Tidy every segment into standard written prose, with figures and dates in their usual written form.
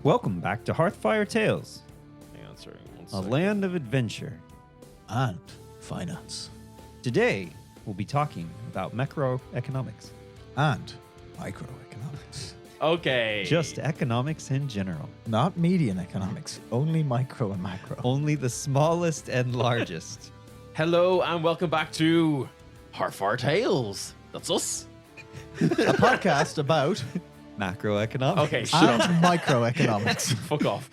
Welcome back to Hearthfire Tales, Hang on, sorry. a land of adventure. And finance. Today, we'll be talking about macroeconomics, And microeconomics. Okay. just economics in general. Not median economics, only micro and macro. Only the smallest and largest. Hello and welcome back to Hearthfire Tales. That's us. A podcast about Macroeconomics. Okay, shut and up. microeconomics. Fuck off.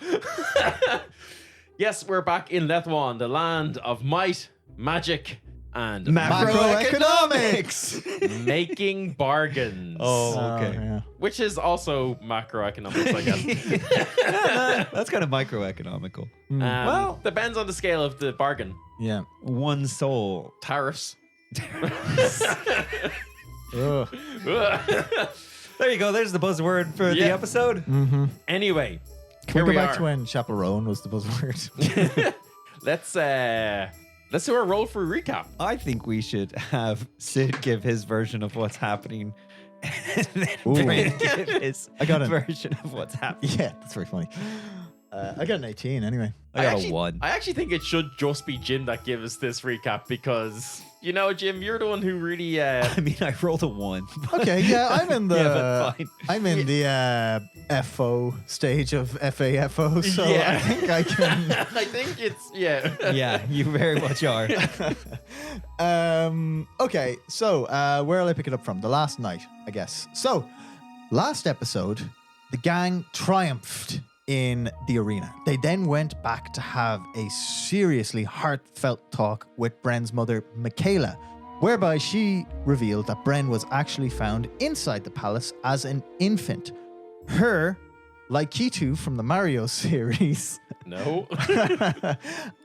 Yes, we're back in Lethwan, the land of might, magic, and Macroeconomics! making bargains. Oh, okay. yeah. Which is also macroeconomics, I guess. That's kind of microeconomical. Well, depends on the scale of the bargain. Yeah. One soul. Tariffs. Ugh. There you go. There's the buzzword for the Yeah. episode. Anyway, Can here we we go back are. to when chaperone was the buzzword? Let's do a roll through recap. I think we should have Sid give his version of what's happening and then Ooh. Bren give his I got it. version of what's happening. Yeah, that's very funny. I got an 18 anyway. I got actually, a 1. I actually think it should just be Jim that gives us this recap because, you know, Jim, you're the one who really. I mean, I rolled a 1. but- Okay, yeah, I'm in the Yeah, but fine. I'm in the FO stage of FAFO, so Yeah. I think I can. I think it's, yeah. Yeah, you very much are. Okay, so where will I pick it up from? The last night, I guess. So, last episode, the gang triumphed in the arena. They then went back to have a seriously heartfelt talk with Bren's mother, Mikayla, whereby she revealed that Bren was actually found inside the palace as an infant. Her, like Kitu from the Mario series, No.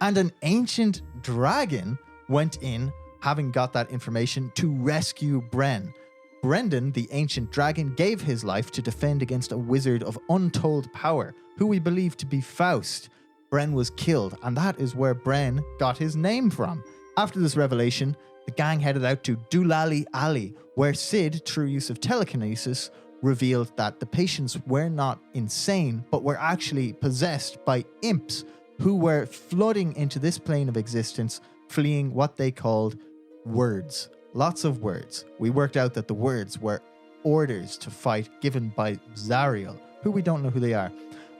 and an ancient dragon went in, having got that information, to rescue Bren. Brendan, the ancient dragon, gave his life to defend against a wizard of untold power, who we believe to be Faust. Bren was killed, and that is where Bren got his name from. After this revelation, the gang headed out to Doolally Alley, where Sid, through use of telekinesis, revealed that the patients were not insane, but were actually possessed by imps who were flooding into this plane of existence, fleeing what they called words. Lots of words. We worked out that the words were orders to fight given by Zariel, who we don't know who they are.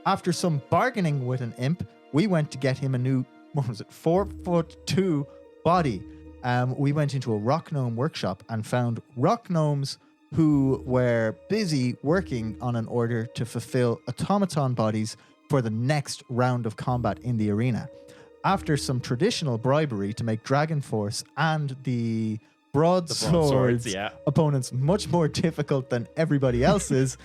After some bargaining with an imp, we went to get him a new, 4'2" body. We went into a rock gnome workshop and found rock gnomes who were busy working on an order to fulfill automaton bodies for the next round of combat in the arena. After some traditional bribery to make Dragon Force and the broadswords yeah. opponents much more difficult than everybody else's,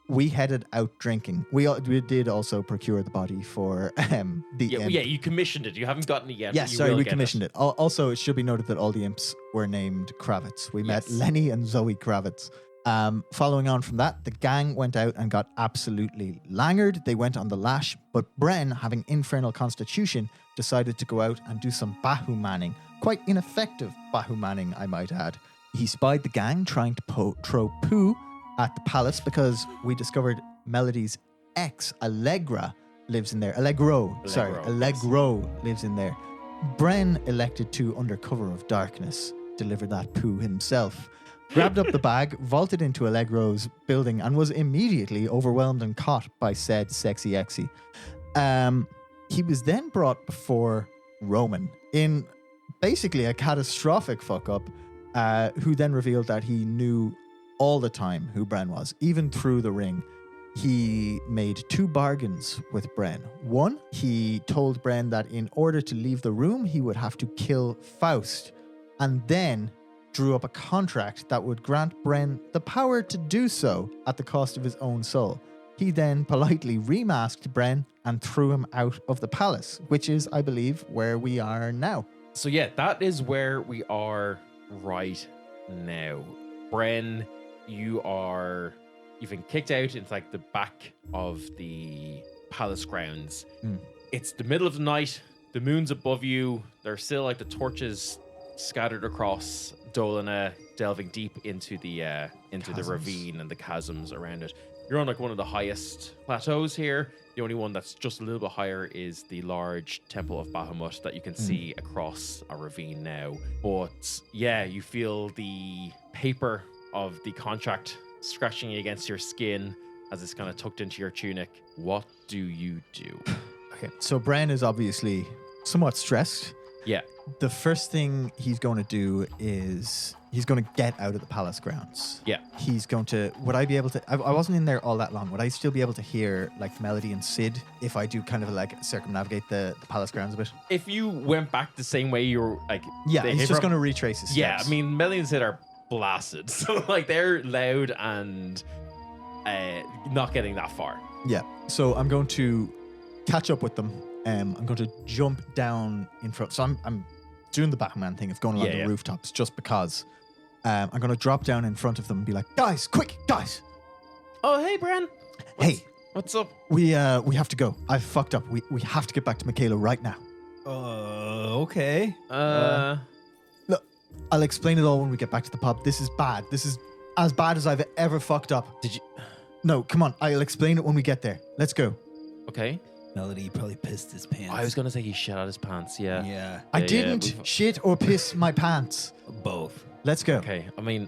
we headed out drinking. We did also procure the body for the Yeah, imp. yeah, you commissioned it. You haven't gotten it yet. Yes, but you sorry, will we get commissioned it. Also, it should be noted that all the imps were named Kravitz. We met Yes. Lenny and Zoe Kravitz. Following on from that, the gang went out and got absolutely langered. They went on the lash, but Bren, having infernal constitution, decided to go out and do some Bahu-manning. Quite ineffective Bahu-manning, I might add. He spied the gang trying to throw poo at the palace because we discovered Melody's ex, Allegra, lives in there. Allegro lives in there. Bren elected to, under cover of darkness, deliver that poo himself. Grabbed up the bag, vaulted into Allegro's building, and was immediately overwhelmed and caught by said sexy exy. He was then brought before Roman in basically a catastrophic fuck-up, who then revealed that he knew all the time who Bren was, even through the ring. He made 2 bargains with Bren. One, he told Bren that in order to leave the room, he would have to kill Faust, and then drew up a contract that would grant Bren the power to do so at the cost of his own soul. He then politely remasked Bren and threw him out of the palace, which is, I believe, where we are now. So yeah, that is where we are right now. Bren, you've been kicked out into like the back of the palace grounds. It's the middle of the night. The moon's above you. There's still like the torches scattered across Dolina, delving deep into the Chasms. ravine and the chasms around it. You're on like one of the highest plateaus here. The only one that's just a little bit higher is the large temple of Bahamut that you can see across a ravine now. But yeah, you feel the paper of the contract scratching against your skin as it's kind of tucked into your tunic. What do you do? Okay. So Bren is obviously somewhat stressed. Yeah. The first thing he's going to do is he's going to get out of the palace grounds. Yeah. He's going to. Would I be able to? I wasn't in there all that long. Would I still be able to hear like Melody and Sid if I do kind of like circumnavigate the palace grounds a bit? If you went back the same way you were like, Yeah, they he's just prob- going to retrace his steps. Yeah, I mean, Melody and Sid are blasted, so like they're loud and not getting that far. Yeah. So I'm going to catch up with them. I'm going to jump down in front. So I'm doing the Bahu-manning thing of going along the rooftops just because. I'm going to drop down in front of them and be like, guys, quick, guys. Oh, hey, Bren. Hey, What's up? we have to go. I've fucked up. We have to get back to Mikayla right now. Okay. Look, I'll explain it all when we get back to the pub. This is bad. This is as bad as I've ever fucked up. Did you? No, come on. I'll explain it when we get there. Let's go. Okay. Melody probably pissed his pants. I was gonna say he shit out his pants. Yeah. Yeah. I Yeah, didn't shit or piss my pants. Both. Let's go. Okay. I mean,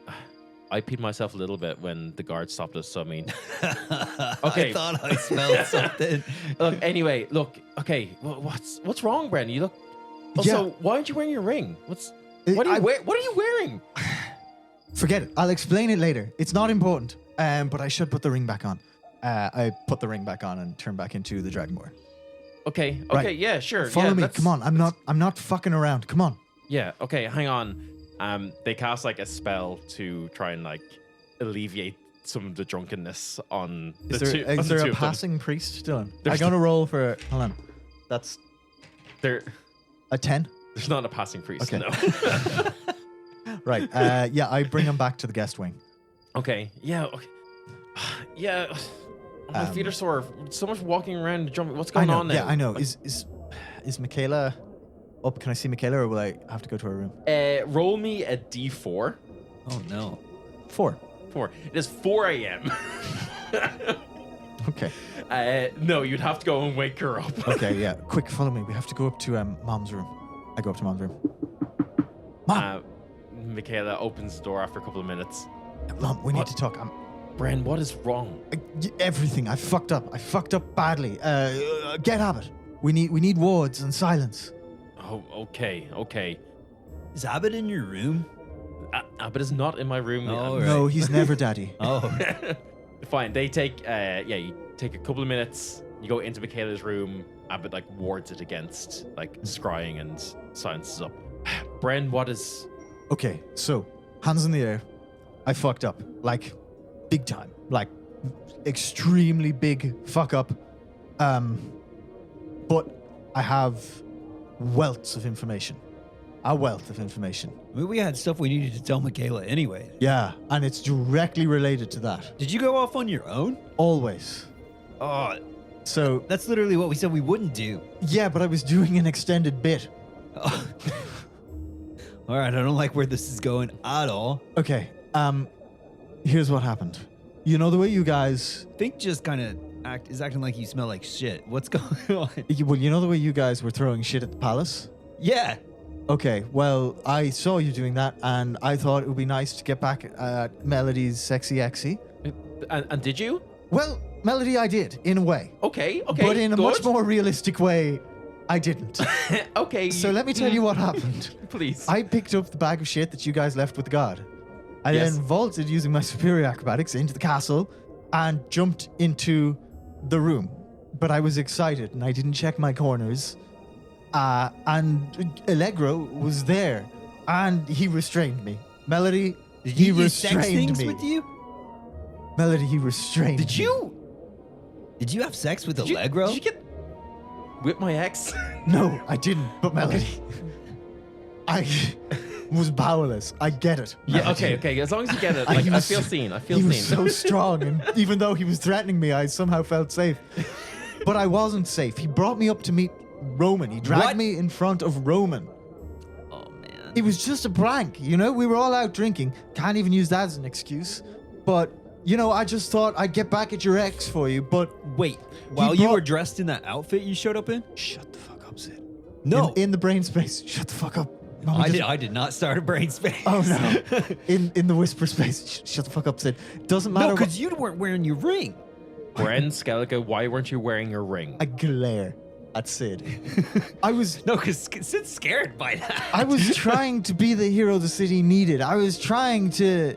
I peed myself a little bit when the guard stopped us. So I mean, I thought I smelled something. look. Anyway, look. Okay. What's wrong, Bren? You look. Yeah. Also, why aren't you wearing your ring? What are I- you What are you wearing? Forget it. I'll explain it later. It's not important. But I should put the ring back on. I put the ring back on and turn back into the Dragonborn. Okay. Okay. Right. Yeah. Sure. Follow yeah, me. let's- Come on. I'm not fucking around. Come on. Yeah. Okay. Hang on. They cast like a spell to try and like alleviate some of the drunkenness on the Is two. there, on is the there two a of them. passing priest, Dylan? I'm There's going to roll for. Hold on. That's There, a 10. there's not a passing priest. Okay. No. Right. Yeah, I bring him back to the guest wing. Okay. Yeah. Okay. Yeah. My feet are sore. So much walking around, jumping. What's I going know. on now? Yeah, I know. Is Mikayla up? Can I see Mikayla, or will I have to go to her room? Roll me a d4. Oh no. 4. 4. It is 4 a.m. Okay. No, you'd have to go and wake her up. Okay. Yeah. Quick, follow me. We have to go up to Mom's room. I go up to Mom's room. Mom. Mikayla opens the door after a couple of minutes. Mom, we need what? to talk. Bren, what is wrong? Everything. I fucked up. I fucked up badly. Get Abbott. We need wards and silence. Oh, okay, okay. Is Abbott in your room? But it's not in my room. Oh, right. No, he's never daddy. Oh. Fine. They take, you take a couple of minutes. You go into Mikayla's room. Abbott like wards it against like scrying and silences up. Bren, what is? Okay, so hands in the air. I fucked up, like big time, like extremely big fuck up. But I have wealth of information. A wealth of information. I mean, we had stuff we needed to tell Mikayla anyway. Yeah, and it's directly related to that. Did you go off on your own? Always. Oh, So that's literally what we said we wouldn't do. yeah, but I was doing an extended bit. Oh. All right, I don't like where this is going at all. Okay, here's what happened. You know the way you guys Think just kind of acting like you smell like shit. What's going on? you know the way you guys were throwing shit at the palace? Yeah. Okay, well, I saw you doing that, and I thought it would be nice to get back at Melody's sexy exy. And did you? Well, Melody, I did, in a way. Okay. Okay. But in a good. much more realistic way, I didn't. Okay. So let me tell you what happened. Please. I picked up the bag of shit that you guys left with the guard. I Yes. then vaulted using my superior acrobatics into the castle and jumped into the room. But I was excited, and I didn't check my corners. And Allegro was there, and he restrained me. Melody, Did he you use sex restrained things me. with you? Melody, he restrained Did me. you? Did you have sex with Did you- Allegro? Did you get with my ex? No, I didn't. But Melody, I was powerless. I get it. Yeah. Melody. Okay. As long as you get it, He like, I was- feel seen. I feel He seen. was so strong, and even though he was threatening me, I somehow felt safe. But I wasn't safe. He brought me up to meet Roman. He dragged What? me in front of Roman. Oh man. It was just a prank, you know? We were all out drinking. Can't even use that as an excuse. But I just thought I'd get back at your ex for you, but Wait, while you brought- were dressed in that outfit you showed up in? shut the fuck up, Sid. No, in the brain space. Shut the fuck up. Mommy I doesn't- did. I did not start a brain space. Oh no. in the whisper space. Shut the fuck up, Sid. Doesn't matter. No, because you weren't wearing your ring. Bren, Skellige, why weren't you wearing your ring? I glare at Sid. I was No, because Sid's scared by that. I was trying to be the hero the city needed. I was trying to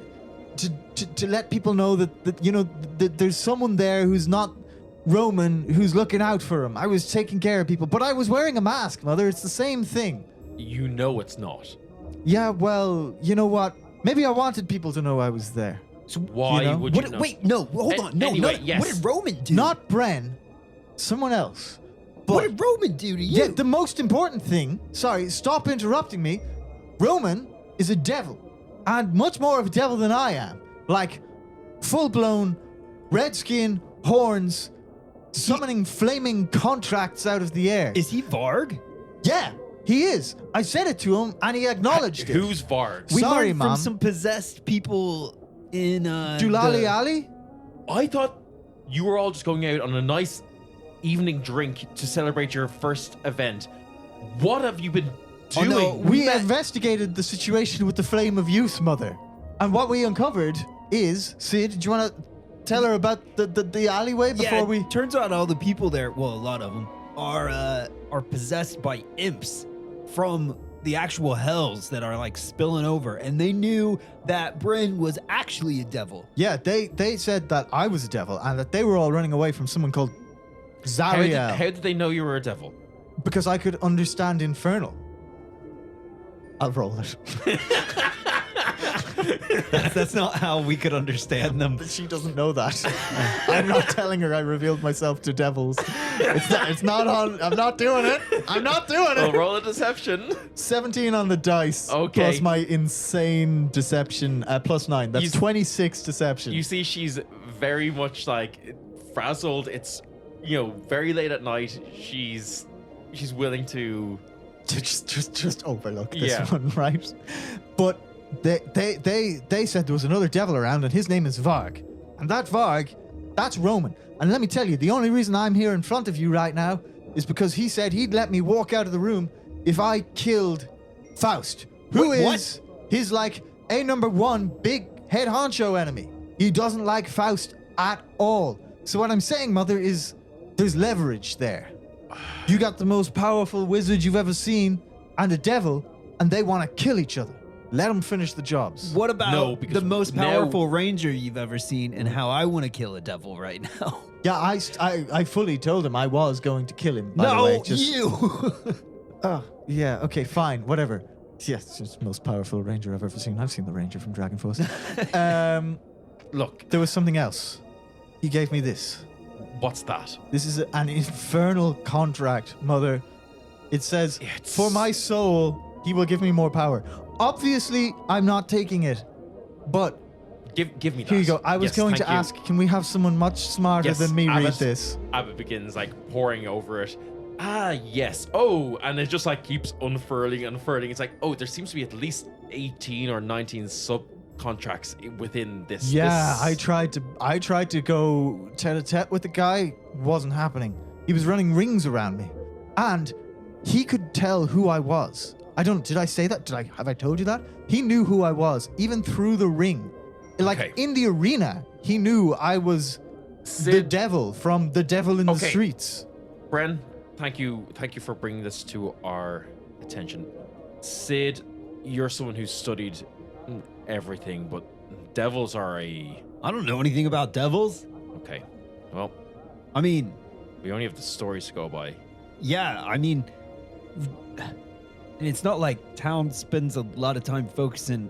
let people know that that there's someone there who's not Roman who's looking out for him. I was taking care of people, but I was wearing a mask, Mother. It's the same thing. You know it's not. Yeah, well, you know what? Maybe I wanted people to know I was there. So Why know? would you know? Wait, no, hold on. No, anyway, no. yes. What did Roman do? Not Bren, someone else. what But did Roman do to you? yeah, the most important thing, sorry, stop interrupting me. Roman is a devil, and much more of a devil than I am. Like, full-blown, red skin, horns, summoning flaming contracts out of the air. Is he Varg? Yeah, he is. I said it to him, and he acknowledged it. Who's Varg? We Sorry, learned Mom. from some possessed people in Doolally Alley? I thought you were all just going out on a nice evening drink to celebrate your first event. What have you been Oh, doing? no, We met- investigated the situation with the Flame of Youth, Mother. And what we uncovered is, Sid, do you want to tell her about the alleyway before we... Turns out all the people there, well, a lot of them are possessed by imps from the actual hells that are like spilling over, and they knew that Bren was actually a devil. Yeah, they said that I was a devil and that they were all running away from someone called Zariel how did they know you were a devil? because I could understand Infernal. I'll roll it. That's not how we could understand them. But she doesn't know that. I'm not telling her I revealed myself to devils. It's not on. I'm not doing it. I'm not doing Well, it. roll a deception. 17 on the dice. Okay. Plus my insane deception. Plus 9. That's You- 26 deception. You see, she's very much like frazzled. It's very late at night. She's willing to. just overlook this Yeah. one, right? But they said there was another devil around, and his name is Varg, and that Varg, that's Roman. And let me tell you, the only reason I'm here in front of you right now is because he said he'd let me walk out of the room if I killed Faust, who Wait, what? is his like #1 big head honcho enemy. He doesn't like Faust at all. So what I'm saying, Mother, is there's leverage there. You got the most powerful wizard you've ever seen and a devil, and they want to kill each other. Let them finish the jobs. What about No, because the most now- powerful ranger you've ever seen and how I want to kill a devil right now? Yeah, I fully told him I was going to kill him. By the way, you. Oh, yeah, okay, fine, whatever. Yes, it's the most powerful ranger I've ever seen. I've seen the ranger from Dragon Force. Look, There was something else. He gave me this. what's that? This is an infernal contract, Mother. It says, It's- for my soul, he will give me more power. Obviously, I'm not taking it. But Give me that. here you go. I was Yes, going thank to you. ask, can we have someone much smarter Yes, than me read Abbott. this? Abbott begins like poring over it. Ah, yes. Oh, and it just like keeps unfurling. It's like, oh, there seems to be at least 18 or 19 subcontracts within this. Yeah, this- I tried to go tete-a-tete with the guy. Wasn't happening. He was running rings around me. And he could tell who I was. Did I say that? Have I told you that? He knew who I was, even through the ring. Like Okay. in the arena, he knew I was the Sid, devil from the devil in the Okay. streets. Bren, thank you for bringing this to our attention. Sid, you're someone who's studied everything, but devils are a I don't know anything about devils. okay. Well, I mean, we only have the stories to go by. yeah, I mean, it's not like town spends a lot of time focusing,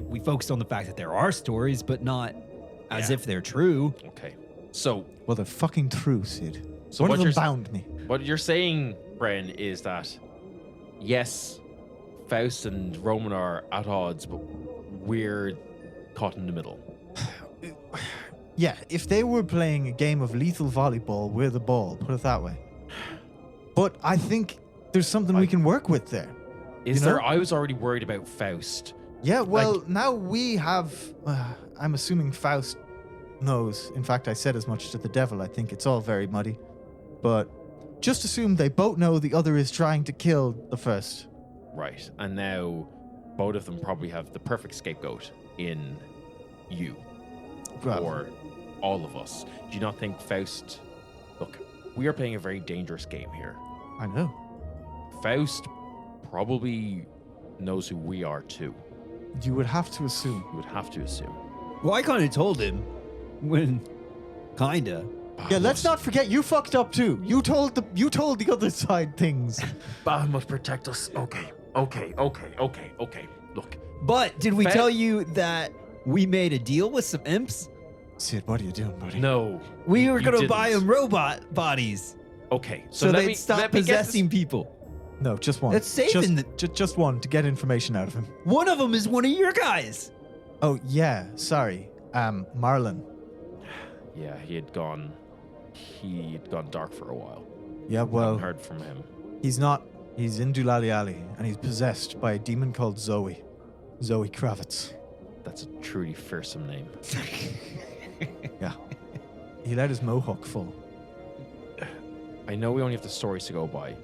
we focused on the fact that there are stories, but not as Yeah. if they're true. Okay, so Well, they're fucking true, Sid. So One what of them you're- bound me. what you're saying, Bren, is that yes, Faust and Roman are at odds, but we're caught in the middle. Yeah, if they were playing a game of lethal volleyball, we're the ball. Put it that way. But I think there's something we can work with there. Is You know? there? I was already worried about Faust. Yeah, well, now we have. I'm assuming Faust knows. In fact, I said as much to the devil. I think it's all very muddy. But just assume they both know the other is trying to kill the first. Right. And now both of them probably have the perfect scapegoat in you. Well, Or all of us. Do you not think Faust... Look, we are playing a very dangerous game here. I know. Faust probably knows who we are too. You would have to assume. You would have to assume. Well, I kind of told him when, kinda. Yeah, let's not forget you fucked up too. You told the other side things. Bahu must protect us. Okay. Look, But did we Fa- tell you that we made a deal with some imps? Sid, what are you doing, buddy? no. We were you gonna didn't. buy them robot bodies Okay, so let they'd me stop let me get this- possessing people. No, just one. That's saving just one to get information out of him. One of them is one of your guys. Oh yeah, sorry. Marlon. Yeah, he'd gone dark for a while. Yeah, Haven't well, heard from him. he's not. He's in Dulali Alley, and he's possessed by a demon called Zoe. Zoe Kravitz. That's a truly fearsome name. Yeah. He let his mohawk fall. I know we only have the stories to go by.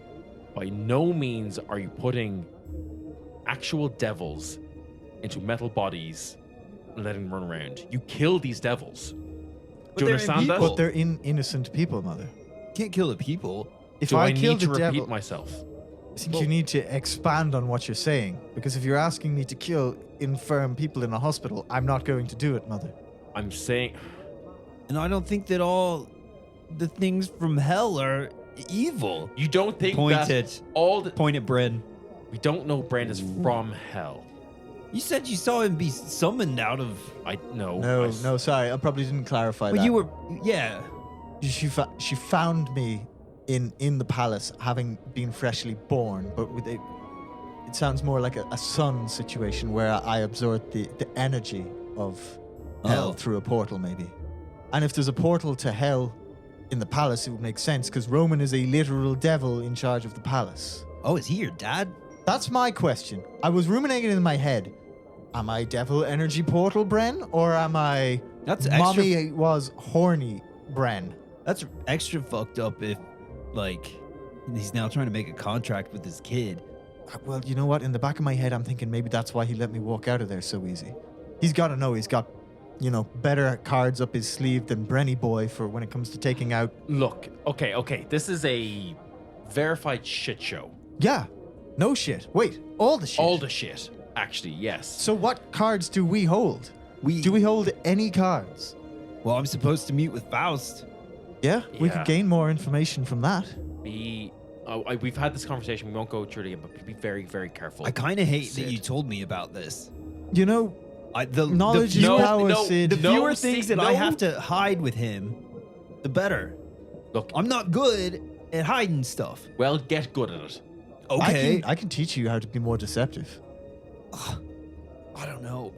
By no means are you putting actual devils into metal bodies and letting them run around. You kill these devils. But Do you they're understand that? people. But they're innocent people, Mother. Can't kill the people. If Do I kill need to the repeat devil, myself? I think you need to expand on what you're saying. Because if you're asking me to kill infirm people in a hospital, I'm not going to do it, Mother. I'm saying... And I don't think that all the things from hell are evil. You don't think Point that at all the... point at Bren. We don't know Bren is from hell. You said you saw him be summoned out of. I know. No, sorry. I probably didn't clarify But that. you were, yeah. She found me in the palace, having been freshly born, but with it sounds more like a sun situation where I absorbed the energy of hell Oh. through a portal, maybe. And if there's a portal to hell in the palace, it would make sense because Roman is a literal devil in charge of the palace. Oh, is he your dad? That's my question. I was ruminating in my head. Am I devil energy portal Bren, or am I That's extra. mommy was horny Bren? That's extra fucked up. If like he's now trying to make a contract with his kid. Well, you know what? In the back of my head, I'm thinking maybe that's why he let me walk out of there so easy. He's got to know he's got, better cards up his sleeve than Brenny Boy for when it comes to taking out. Look, okay. This is a verified shit show. Yeah, no shit. Wait, all the shit. All the shit, actually, yes. So what cards do we hold? We Do we hold any cards? Well, I'm supposed to meet with Faust. Yeah, we Yeah. could gain more information from that. We've had this conversation. We won't go through it again, but be very, very careful. I kind of hate that Sid. you told me about this. You know, The knowledge is fewer, power, Sid. the No, fewer see, things that I no. have to hide with him, the better. Look, I'm not good at hiding stuff. well, get good at it. Okay. I can teach you how to be more deceptive. I don't know.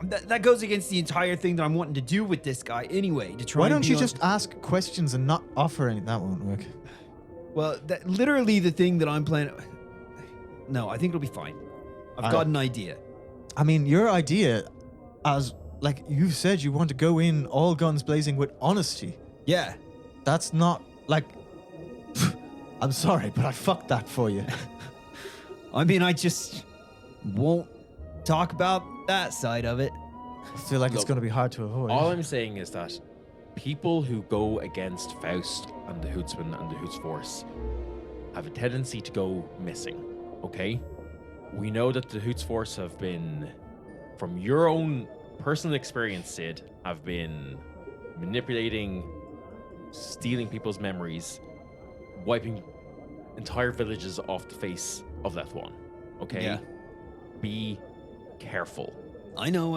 That goes against the entire thing that I'm wanting to do with this guy anyway. To try. Why and don't be you on- just ask questions and not offer any? That won't work. Well, literally the thing that I'm planning. No, I think it'll be fine. I've got an idea. I mean, your idea, as like you said, you want to go in all guns blazing with honesty. Yeah. That's not like. I'm sorry, but I fucked that for you. I mean, I just won't talk about that side of it. I feel like it's Look, going to be hard to avoid. All I'm saying is that people who go against Faust and the Hootsman and the Hoots Force have a tendency to go missing, okay? We know that the Hoots Force have been, from your own personal experience, Sid, have been manipulating, stealing people's memories, wiping entire villages off the face of Lethwan, okay? Yeah. Be careful. I know.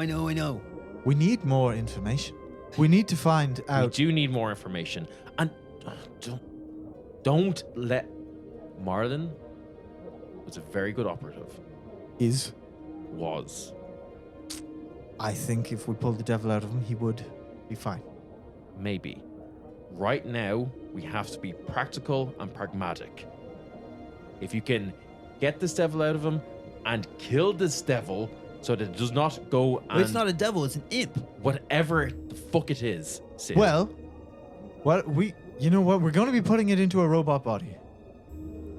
We need more information. We need to find We out. do need more information. And don't let Marlon was a very good operative. Was. I think if we pulled the devil out of him, he would be fine. Maybe. Right now, we have to be practical and pragmatic. If you can get this devil out of him and kill this devil so that it does not go But it's and not a devil, it's an imp. whatever the fuck it is, Sid. Well, you know what? We're going to be putting it into a robot body.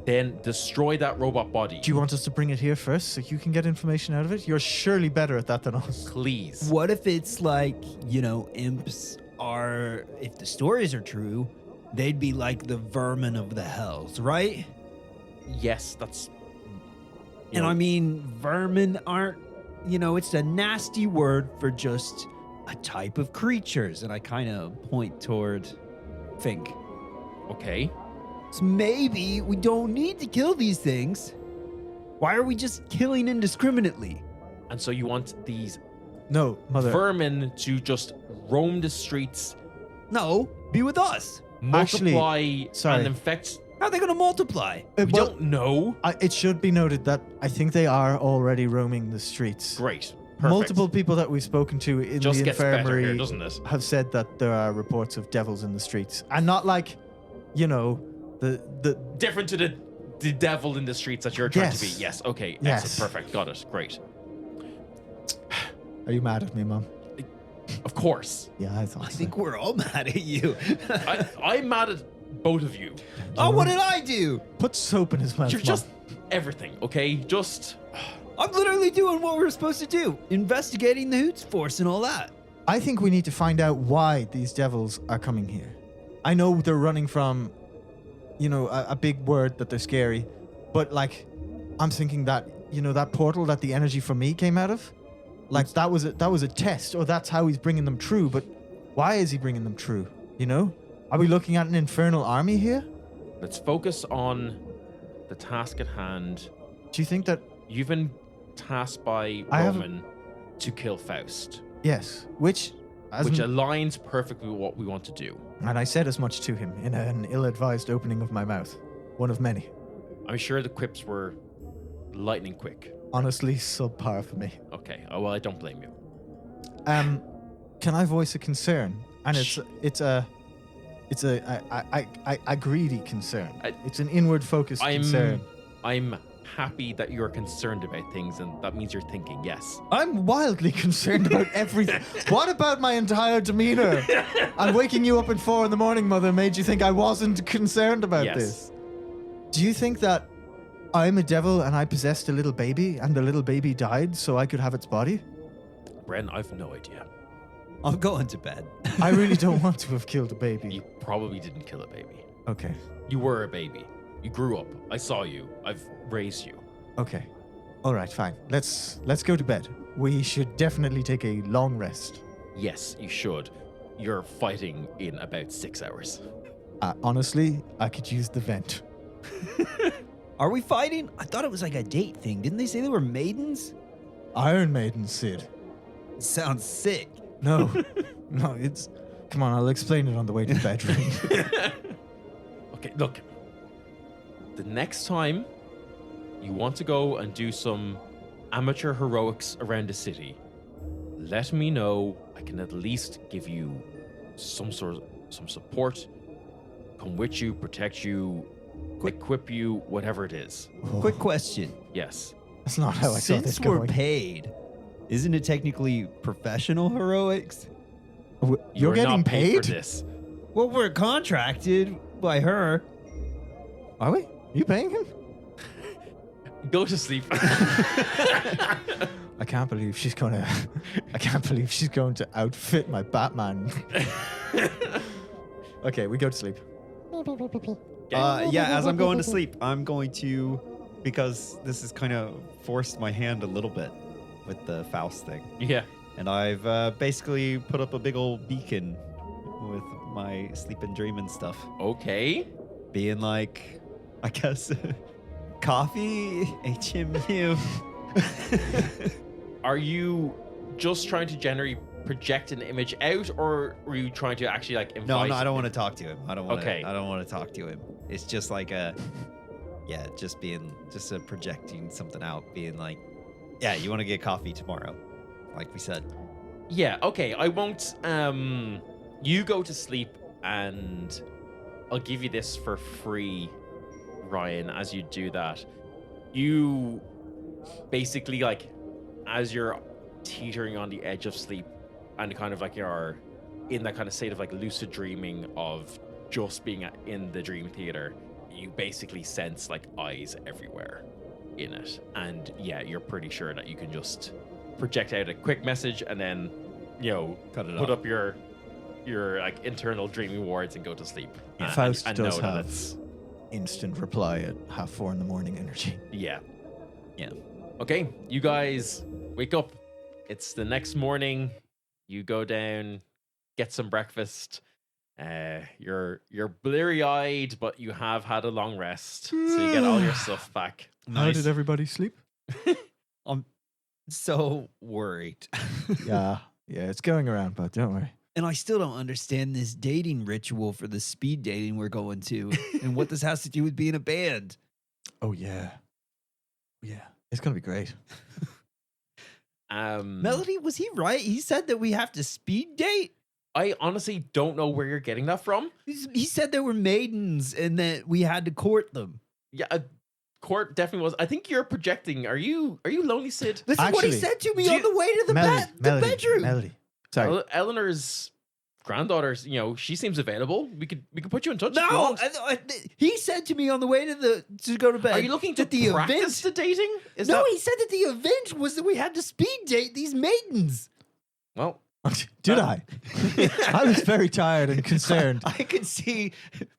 then destroy that robot body. Do you want us to bring it here first so you can get information out of it? You're surely better at that than us. Please. What if it's like, imps are, if the stories are true, they'd be like the vermin of the hells, right? Yes, that's. you And know, I mean, vermin aren't, it's a nasty word for just a type of creatures. And I kind of point toward Fink. okay. So maybe we don't need to kill these things. Why are we just killing indiscriminately? And so you want these No, mother. vermin to just roam the streets, No, be with us. Actually, multiply, sorry. and infect. How are they going to multiply? We well, don't know. it should be noted that I think they are already roaming the streets. Great. Perfect. Multiple people that we've spoken to in Just the gets better infirmary here, doesn't it? have said that there are reports of devils in the streets. And not like, the Different to the devil in the streets that you're trying to be. Yes. Yes. Okay. Yes. Excellent. Perfect. Got it. Great. Are you mad at me, Mom? Of course. Yeah, I thought I so. think we're all mad at you. I'm mad at both of you. Oh, what did I do? Put soap in his mouth. You're Mom. just everything. Okay. Just. I'm literally doing what we're supposed to do, investigating the Hoots Force and all that. I think we need to find out why these devils are coming here. I know they're running from, a big word that they're scary, but like, I'm thinking that, that portal that the energy from me came out of, like that was a test, or that's how he's bringing them true. But why is he bringing them true? Are we looking at an infernal army here? Let's focus on the task at hand. Do you think that? You've been tasked by I have- Roman to kill Faust, Yes. Which aligns perfectly with what we want to do. and I said as much to him in an ill-advised opening of my mouth, one of many. I'm sure the quips were lightning quick. Honestly, subpar for me. Okay. Oh well, I don't blame you. Can I voice a concern? And it's a greedy concern. It's an inward focused concern. I'm happy that you're concerned about things, and that means you're thinking. Yes. I'm wildly concerned about everything. What about my entire demeanor? And waking you up at 4 a.m, Mother, made you think I wasn't concerned about Yes. this? Do you think that I'm a devil and I possessed a little baby and the little baby died so I could have its body? Bren, I've no idea. I'm going to bed. I really don't want to have killed a baby. You probably didn't kill a baby. Okay. You were a baby. You grew up. I saw you. I've raised you. Okay. All right, fine. Let's go to bed. We should definitely take a long rest. Yes, you should. You're fighting in about 6 hours. Honestly, I could use the vent. Are we fighting? I thought it was like a date thing. Didn't they say they were maidens? Iron Maiden, Sid. It sounds sick. No, no, it's... Come on, I'll explain it on the way to the bedroom. Okay, look. The next time you want to go and do some amateur heroics around the city, let me know. I can at least give you some support, come with you, protect you, equip you, whatever it is. Quick question. Yes. That's not how I saw this Since we're going. paid, isn't it technically professional heroics? You're getting not paid for paid? this. Well, we're contracted by her. Are we? You paying him? Go to sleep. I can't believe she's gonna. I can't believe she's going to outfit my Batman. Okay, we go to sleep. Yeah, as I'm going to sleep, I'm going to, because this has kind of forced my hand a little bit with the Faust thing. Yeah. And I've basically put up a big old beacon with my sleep and dream and stuff. Okay. Being like, I guess, coffee, HMU. Are you just trying to generally project an image out, or were you trying to actually like invite? No, I don't want to talk to him. I don't want to. Okay. I don't want to talk to him. It's just like just projecting something out, being like, yeah, you want to get coffee tomorrow, like we said. Yeah. Okay. I won't. You go to sleep, and I'll give you this for free, Ryan. As you do that, you basically like as you're teetering on the edge of sleep and kind of like you're in that kind of state of like lucid dreaming of just being in the dream theater, you basically sense like eyes everywhere in it. And yeah, you're pretty sure that you can just project out a quick message and then, Cut it put off. up your like internal dreaming words and go to sleep. Faust and does know that have it's- instant reply at 4:30 in the morning energy. Yeah. Yeah. Okay, you guys wake up. It's the next morning. You go down, get some breakfast. You're bleary-eyed, but you have had a long rest, so you get all your stuff back. How did everybody sleep? I'm so worried. Yeah, it's going around, but don't worry. And I still don't understand this dating ritual for the speed dating we're going to and what this has to do with being a band. Oh yeah, it's gonna be great. Melody, was he right? He said that we have to speed date? I honestly don't know where you're getting that from. He said there were maidens and that we had to court them. Yeah, Court definitely was. I think you're projecting. Are you lonely, Sid? This is what he Actually, said to me do on you- the way to the bedroom. Melody. Sorry. Eleanor's granddaughter's, she seems available. We could put you in touch. if you No, want. he said to me on the way to go to bed. Are you looking to that the practice the dating? Is No, that, he said that the event was that we had to speed date these maidens. well, Did I? I was very tired and concerned. I could see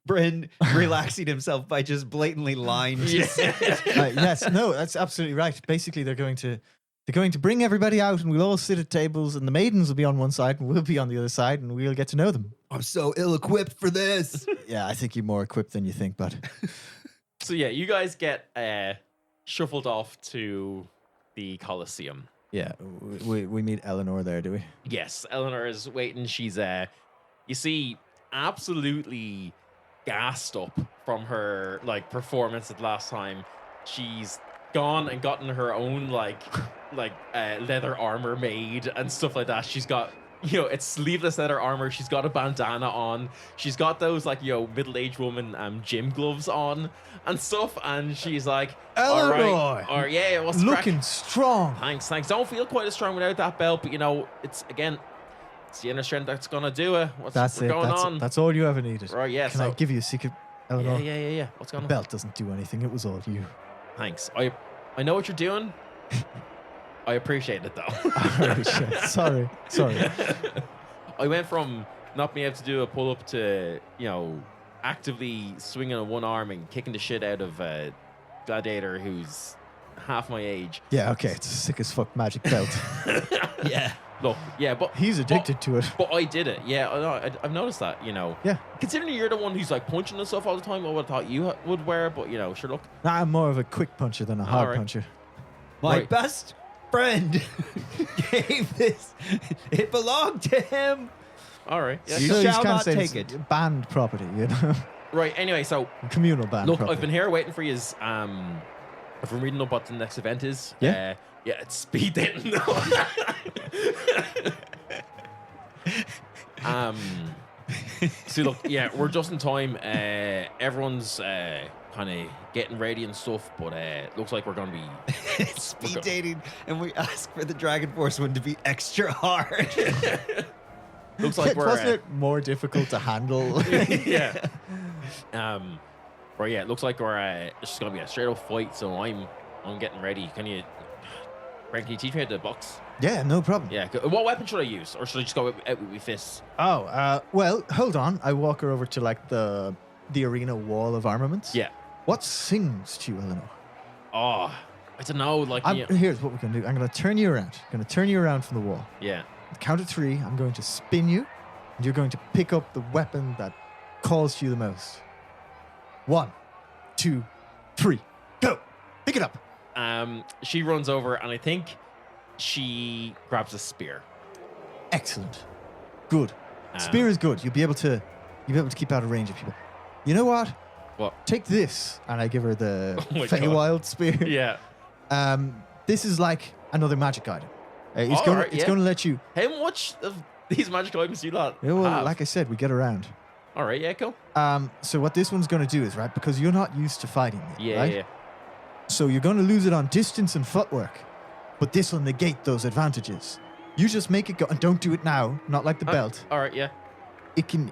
Bren relaxing himself by just blatantly lying. To Sid. Yes, no, that's absolutely right. Basically, they're going to bring everybody out, and we'll all sit at tables, and the maidens will be on one side, and we'll be on the other side, and we'll get to know them. I'm so ill-equipped for this. Yeah, I think you're more equipped than you think, bud. so yeah, you guys get shuffled off to the Coliseum. Yeah, we meet Eleanor there, do we? Yes, Eleanor is waiting. She's you see, absolutely gassed up from her like performance at last time. She's gone and gotten her own like leather armor made and stuff like that. She's got it's sleeveless leather armor. She's got a bandana on. She's got those like middle-aged woman gym gloves on and stuff. And she's like, all Eleanor! right, or yeah, what's the crack? Looking strong. Thanks. Don't feel quite as strong without that belt, but it's the inner strength that's gonna do it. What's That's it. going on? That's all you ever needed. Right, yeah. Can I give you a secret, Eleanor? Yeah. What's going The on? belt doesn't do anything. It was all you. Thanks. I know what you're doing. I appreciate it though. All right, shit. Sorry. I went from not being able to do a pull up to actively swinging on one arm and kicking the shit out of a gladiator who's half my age. Yeah, okay. It's a sick as fuck magic belt. Yeah. Look, yeah, but He's addicted to it. But I did it. Yeah, I've noticed that. Yeah. Considering you're the one who's like punching and stuff all the time, I would have thought you would wear. But sure, look. Nah, I'm more of a quick puncher than a hard Alright. puncher. My Right. best friend gave this. It belonged to him. All right. Yeah. You So shall kinda not say take it's it. Banned property, Right. Anyway, so communal band. look, property. I've been here waiting for you. I've been reading up what the next event is. Yeah? Yeah, it's speed dating. So look, yeah, we're just in time. Everyone's kind of getting ready and stuff, but looks like we're gonna be. Speed dating, and we asked for the Dragon Force one to be extra hard. Looks like we're. Wasn't it more difficult to handle? Yeah. Right. Yeah. It looks like we're. It's just gonna be a straight up fight. So I'm getting ready. Can you teach me how to box? Yeah, no problem. Yeah. What weapon should I use, or should I just go out with my fists? Oh, well, hold on. I walk her over to like the arena wall of armaments. Yeah. What sings to you, Eleanor? Oh, I don't know. Like. Here's what we're gonna do. I'm gonna turn you around. I'm gonna turn you around from the wall. Yeah. Count of 3. I'm going to spin you, and you're going to pick up the weapon that calls to you the most. 1, 2, 3. Go. Pick it up. She runs over, and I think she grabs a spear. Excellent. Good. Spear is good. You'll be able to keep out of range of people. You know what? What? Take this, and I give her the Oh my Feywild spear. Yeah. This is like another magic item. It's All going right, to let you. How much of these magical items do you lot Yeah, well, have? like I said, we get around. All right. Yeah. Cool. So what this one's going to do is right because you're not used to fighting. Yet, Yeah. right? Yeah. So you're going to lose it on distance and footwork. but this will negate those advantages. You just make it go, and don't do it now, not like the belt. All right, yeah. It can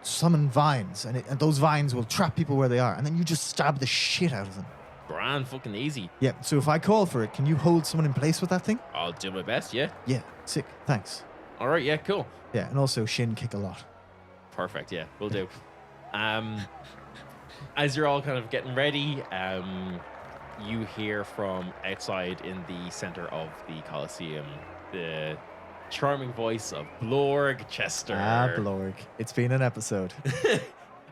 summon vines, and those vines will trap people where they are, and then you just stab the shit out of them. Grand, fucking easy. Yeah, so if I call for it, can you hold someone in place with that thing? I'll do my best, yeah. Yeah, sick, thanks. All right, yeah, cool. Yeah, and also shin kick a lot. Perfect, yeah, we'll do. As you're all kind of getting ready, you hear from outside in the center of the Colosseum the charming voice of Blorg Chester. Ah, Blorg. It's been an episode.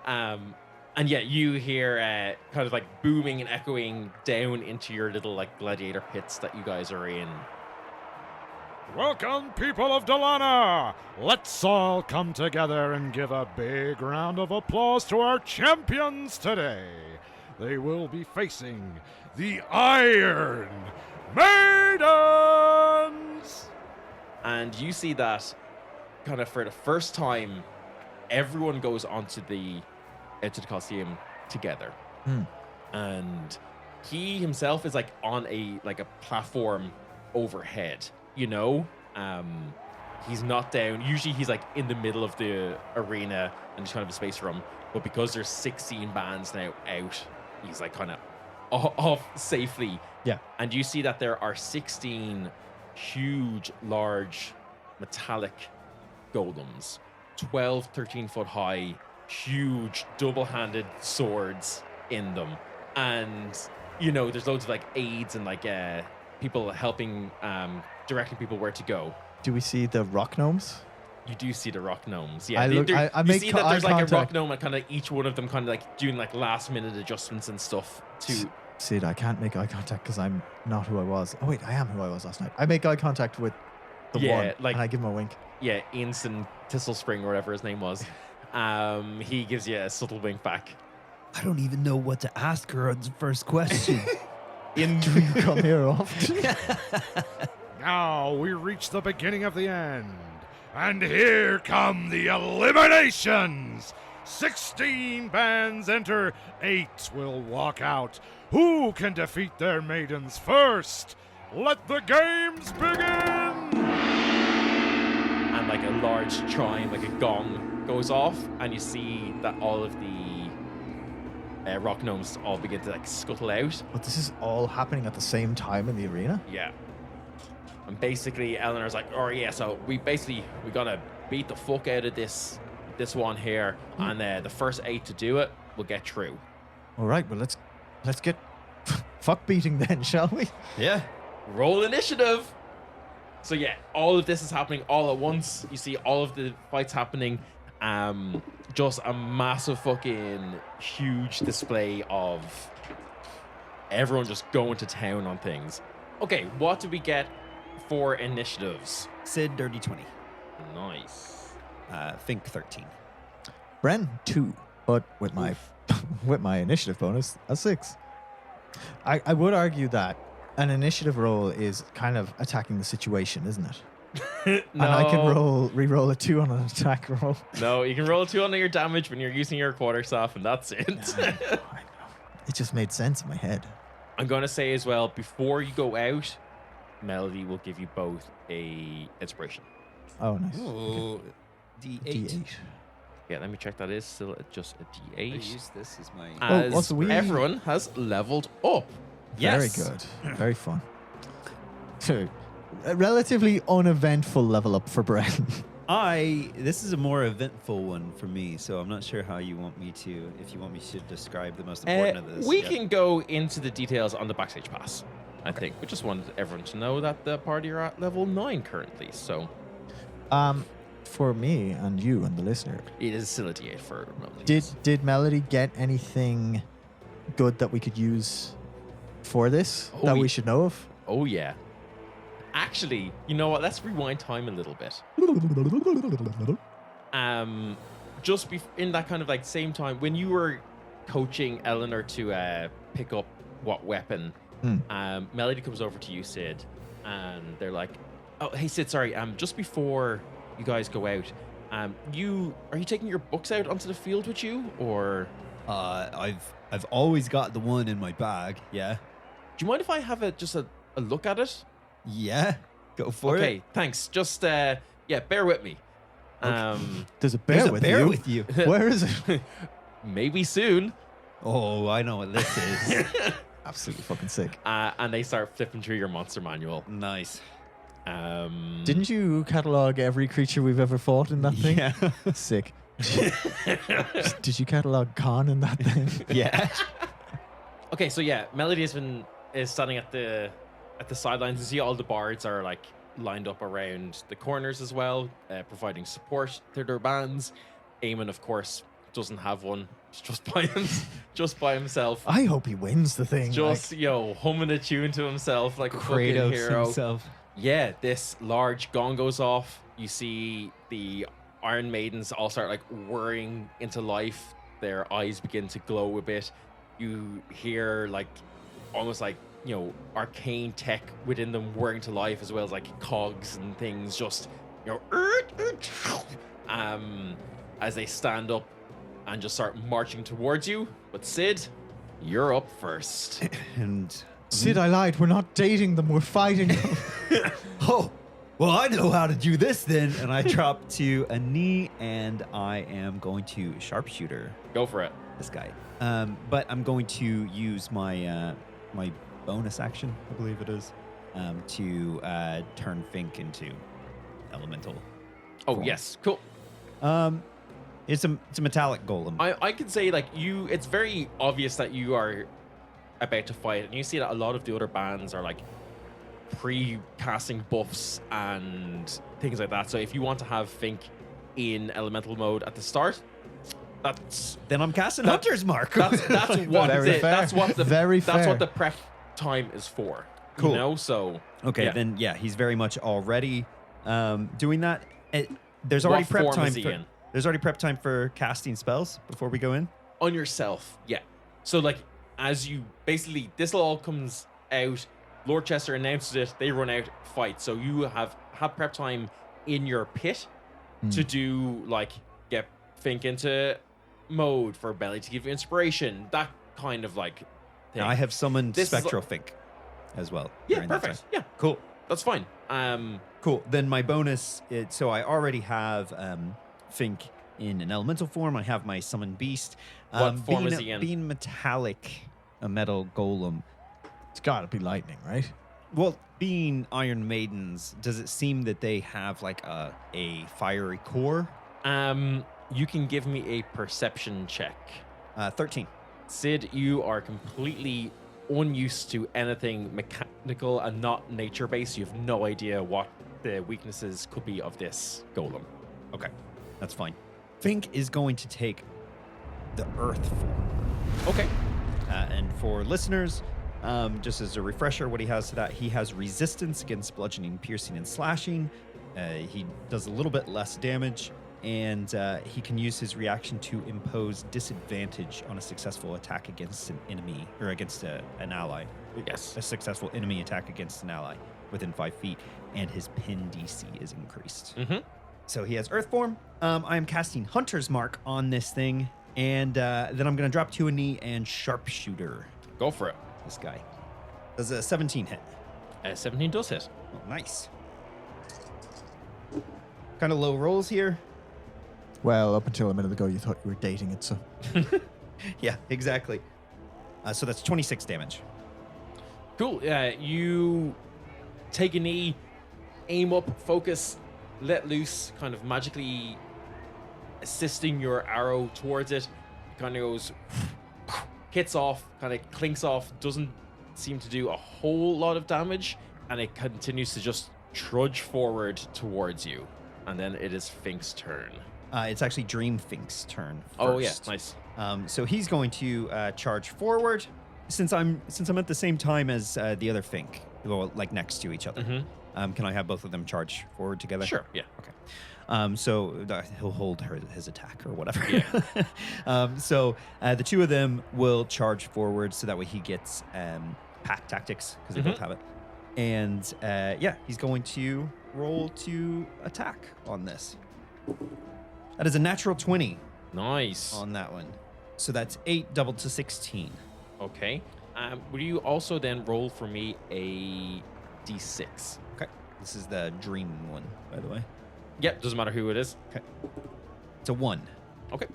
And yeah, you hear kind of like booming and echoing down into your little like gladiator pits that you guys are in. Welcome, people of Dolina! Let's all come together and give a big round of applause to our champions today. They will be facing the Iron Maidens! And you see that kind of for the first time, everyone goes onto the Colosseum together. And he himself is like on a platform overhead, you know? He's not down. Usually he's like in the middle of the arena and just kind of a space for him. But because there's 16 bands now out, he's like kind of off safely. Yeah. And you see that there are 16 huge, large, metallic golems, 12, 13 foot high, huge, double-handed swords in them. And, you know, there's loads of like aids and like people helping, directing people where to go. Do we see the rock gnomes? You do see the rock gnomes. Yeah, I you make see that there's eye like a rock contact. gnome and kind of each one of them kind of like doing like last minute adjustments and stuff to. Sid, I can't make eye contact because I'm not who I was. Oh wait, I am who I was last night. I make eye contact with the one, like, and I give him a wink. Yeah, Ensign Tistlespring or whatever his name was. He gives you a subtle wink back. I don't even know what to ask her on the first question. Do you come here often? Now we reach the beginning of the end. And here come the eliminations. 16 bands enter, 8 will walk out. Who can defeat their maidens first? Let the games begin! And like a large chime, like a gong, goes off, and you see that all of the rock gnomes all begin to like scuttle out. But this is all happening at the same time in the arena? Yeah. And basically, Eleanor's like, oh yeah, so we gotta beat the fuck out of this one here, and the first 8 to do it will get through. All right, well let's get fuck beating then, shall we? Yeah. Roll initiative. So yeah, all of this is happening all at once. You see all of the fights happening. Just a massive fucking huge display of everyone just going to town on things. Okay, what do we get for initiatives? Sid, dirty 20. Nice. Think 13. Bren, 2, but with my with my initiative bonus, a 6. I would argue that an initiative roll is kind of attacking the situation, isn't it? No. And I can re-roll a 2 on an attack roll. No, you can roll 2 on your damage when you're using your quarterstaff, and that's it. I know. It just made sense in my head. I'm going to say as well, before you go out, Melody will give you both a inspiration. Oh, nice. Ooh, D8. D8. Yeah, let me check. That is still just a I D8. use this as my. As also we- everyone has leveled up. Yes. Very good. Very fun. So, a relatively uneventful level up for Bren. This is a more eventful one for me, so I'm not sure how you want me to, if you want me to describe the most important of this. We Yeah. can go into the details on the backstage pass, I think. We just wanted everyone to know that the party are at level 9 currently, so For me and you and the listener, it is still a D8 for Melody. did Melody get anything good that we could use for this Oh, that ye- we should know of? Oh, yeah. Actually, you know what? Let's rewind time a little bit. Just in that kind of like same time when you were coaching Eleanor to pick up what weapon, Melody comes over to you, Sid, and they're like, "Oh, hey, Sid, sorry. Just before you guys go out, are you taking your books out onto the field with you, or I've always got the one in my bag. Yeah. do you mind if I have just a look at it?" Yeah, go for it. Okay, thanks. Just bear with me. There's a There's bear, a with, bear you. with you. Where is it? Maybe soon. Oh, I know what this is. Absolutely fucking sick. And they start flipping through your monster manual. Nice. Didn't you catalog every creature we've ever fought in that thing? Yeah. Sick. Did you catalog Khan in that thing? Yeah. Okay, so yeah, Melody is standing at the sidelines. You see all the bards are like lined up around the corners as well, providing support to their bands. Eamon, of course, doesn't have one. He's just by himself. I hope he wins the thing. Just humming a tune to himself like a fucking Kratos hero. himself. Yeah, this large gong goes off. You see the Iron Maidens all start like whirring into life. Their eyes begin to glow a bit. You hear like almost like arcane tech within them whirring to life, as well as like cogs and things just as they stand up and just start marching towards you. But Sid, you're up first. And Sid, I lied. We're not dating them. We're fighting them. oh, well, I know how to do this then. And I drop to a knee, and I am going to sharpshooter Go for it. this guy. But I'm going to use my my bonus action, I believe it is, to turn Fink into elemental. Oh Cool. yes, cool. It's a metallic golem. I can say like it's very obvious that you are about to fight, and you see that a lot of the other bands are like pre-casting buffs and things like that. So if you want to have Fink in elemental mode at the start, Then I'm casting Hunter's Mark. that's what Very fair. that's what the Very that's fair. what the prep time is for. Cool. You know, so Okay, yeah. then yeah, he's very much already doing that. There's already What prep form time is he for in? there's already prep time for casting spells before we go in. On yourself, yeah. So like as you basically this all comes out, Lord Chester announces it, they run out, fight. So you have prep time in your pit to do like get Fink into mode for Belly to give you inspiration, that kind of like thing. I have summoned This is Spectral Fink as well. yeah, during that perfect. time. Yeah, Cool. that's fine. Cool. Then my bonus, so I already have Fink in an elemental form. I have my summon beast. What form being is he in? Being metallic, a metal golem. It's got to be lightning, right? Well, being Iron Maidens, does it seem that they have like a fiery core? You can give me a perception check. 13. Sid, you are completely unused to anything mechanical and not nature-based. You have no idea what the weaknesses could be of this golem. Okay, that's fine. Fink is going to take the earth form. Okay. And for listeners, just as a refresher, what he has to that, he has resistance against bludgeoning, piercing, and slashing. He does a little bit less damage, and he can use his reaction to impose disadvantage on a successful attack against an enemy, or against an ally. Yes. A successful enemy attack against an ally within 5 feet, and his pin DC is increased. Mm-hmm. So he has Earth Form. I am casting Hunter's Mark on this thing, and then I'm going to drop to a knee and Sharpshooter Go for it. this guy. Does a 17 hit? 17 does hit. Oh, nice. Kind of low rolls here. Well, up until a minute ago, you thought you were dating it, so. Yeah, exactly. So that's 26 damage. Cool. You take a knee, aim up, focus, let loose, kind of magically assisting your arrow towards it. It kind of goes, hits off, kind of clinks off, doesn't seem to do a whole lot of damage, and it continues to just trudge forward towards you. And then it is Fink's turn. It's actually Dream Fink's turn first. Oh yeah, nice. So he's going to charge forward. Since I'm at the same time as the other Fink, well, like next to each other. Mm-hmm. Can I have both of them charge forward together? Sure. Yeah. Okay. So he'll hold his attack or whatever. Yeah. So the two of them will charge forward, so that way he gets pack tactics because they both have it. And yeah, he's going to roll to attack on this. That is a natural 20 Nice. on that one. So that's 8 doubled to 16. Okay. Will you also then roll for me a d6. Okay. This is the dream one, by the way. Yep, doesn't matter who it is. Okay. It's a 1. Okay.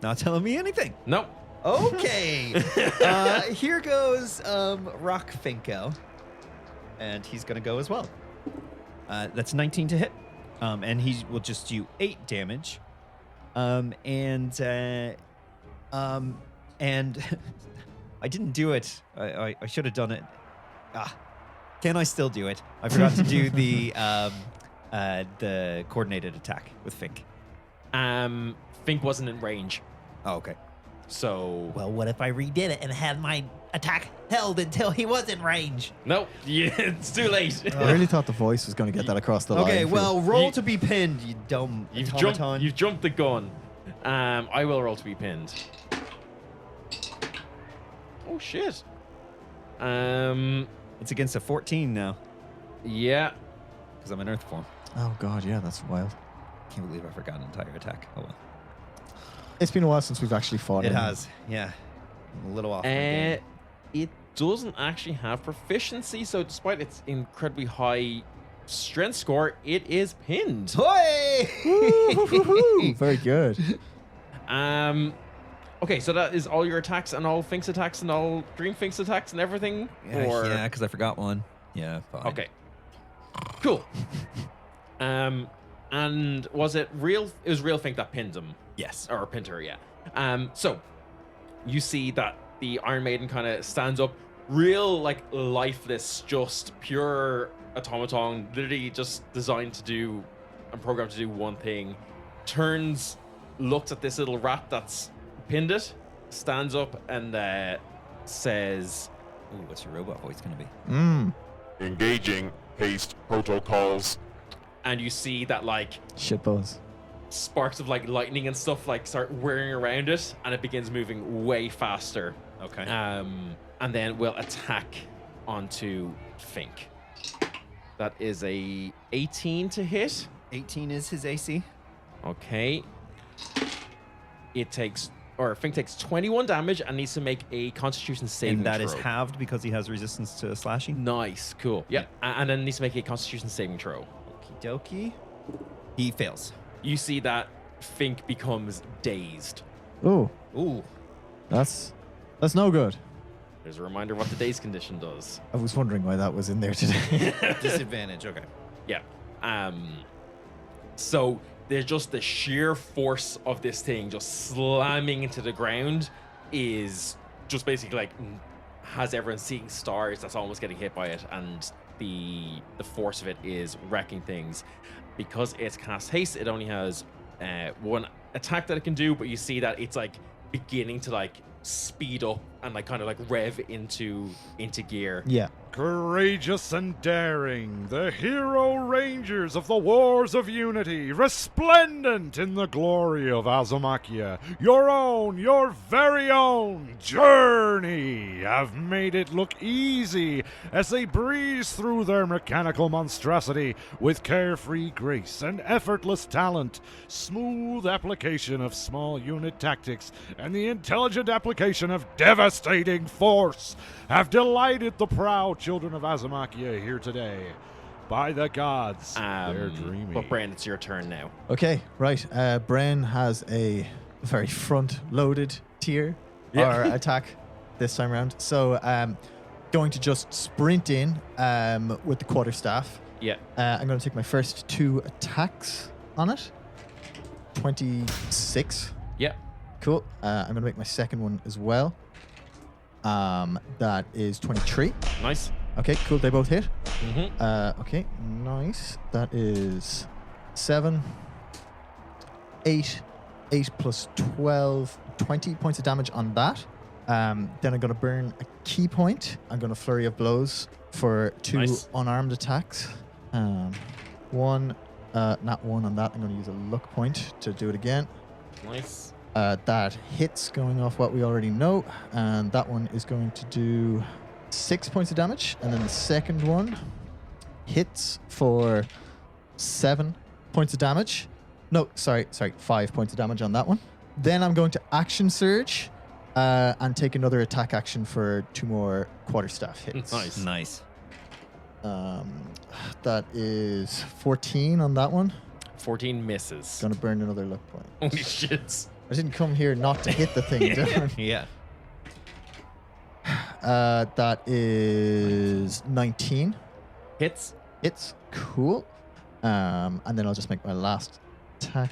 Not telling me anything. No. Okay. Here goes Rock Finko. And he's going to go as well. That's 19 to hit. And he will just do 8 damage. And I didn't do it. I should have done it. Can I still do it? I forgot to do the coordinated attack with Fink. Fink wasn't in range. Oh, okay. So Well, what if I redid it and had my attack held until he was in range? no, yeah, it's too late. I really thought the voice was going to get that across the line. Okay, for you. well, roll You- to be pinned, you dumb You've automaton. jumped the gun. I will roll to be pinned. Oh shit. It's against a 14 now, Yeah. because I'm in Earth form. Oh god, yeah, that's wild. Can't believe I forgot an entire attack. Oh well. It's been a while since we've actually fought. It anyone. has, yeah. I'm a little off. my game. It doesn't actually have proficiency, so despite its incredibly high strength score, it is pinned. Hoi! Woo-hoo-hoo-hoo. Very good. Okay, so that is all your attacks and all Fink's attacks and all Dream Fink's attacks and everything? Or Yeah, because I forgot one. Yeah, fine. okay. Cool. And was it real? It was real Fink that pinned him. Yes. Or pinned her, yeah. So you see that the Iron Maiden kind of stands up, real like lifeless, just pure automaton, literally just designed to do and programmed to do one thing. Turns, looks at this little rat that's pinned it, stands up and says, Ooh, what's your robot voice going to be? Engaging haste protocols. and you see that like Shitballs. sparks of like lightning and stuff like start whirring around it, and it begins moving way faster. Okay. And then will attack onto Fink. That is a 18 to hit. 18 is his AC. Okay. Fink takes 21 damage and needs to make a Constitution saving And that throw. is halved because he has resistance to slashing. Nice, cool. Yeah, and then needs to make a Constitution saving throw. Okie dokie. He fails. You see that Fink becomes dazed. Oh, Ooh. that's no good. There's a reminder of what the daze condition does. I was wondering why that was in there today. Disadvantage. Okay. Yeah. So there's just the sheer force of this thing just slamming into the ground is just basically like has everyone seeing stars that's almost getting hit by it, and the force of it is wrecking things. Because it's cast haste, it only has one attack that it can do, but you see that it's like beginning to like speed up and like kind of like rev into gear. Yeah. Courageous and daring, the hero rangers of the Wars of Unity, resplendent in the glory of Azumakia, your very own journey, have made it look easy as they breeze through their mechanical monstrosity with carefree grace and effortless talent, smooth application of small unit tactics, and the intelligent application of devastating force, have delighted the proud children of Azumakia here today. By the gods, they're dreamy. But Bren, it's your turn now. Okay, right. Bren has a very front-loaded tier or attack this time around. So, going to just sprint in with the quarterstaff. Yeah. I'm going to take my first 2 attacks on it. 26. Yeah. Cool. I'm going to make my second one as well. That is 23. Nice. Okay, cool. They both hit. Mm-hmm. Okay, nice. That is 7, 8 plus 12, 20 points of damage on that. Then I'm going to burn a key point. I'm going to flurry of blows for 2 Nice. unarmed attacks. One, not one on that. I'm going to use a luck point to do it again. Nice. That hits going off what we already know. And that one is going to do 6 points of damage. And then the second one hits for 7 points of damage. No, sorry, 5 points of damage on that one. Then I'm going to action surge and take another attack action for 2 more quarterstaff hits. Nice. Nice. That is 14 on that one. 14 misses. Gonna burn another luck point. Holy shit. I didn't come here not to hit the thing, did I? Yeah. That is 19. Hits. It's cool. And then I'll just make my last attack.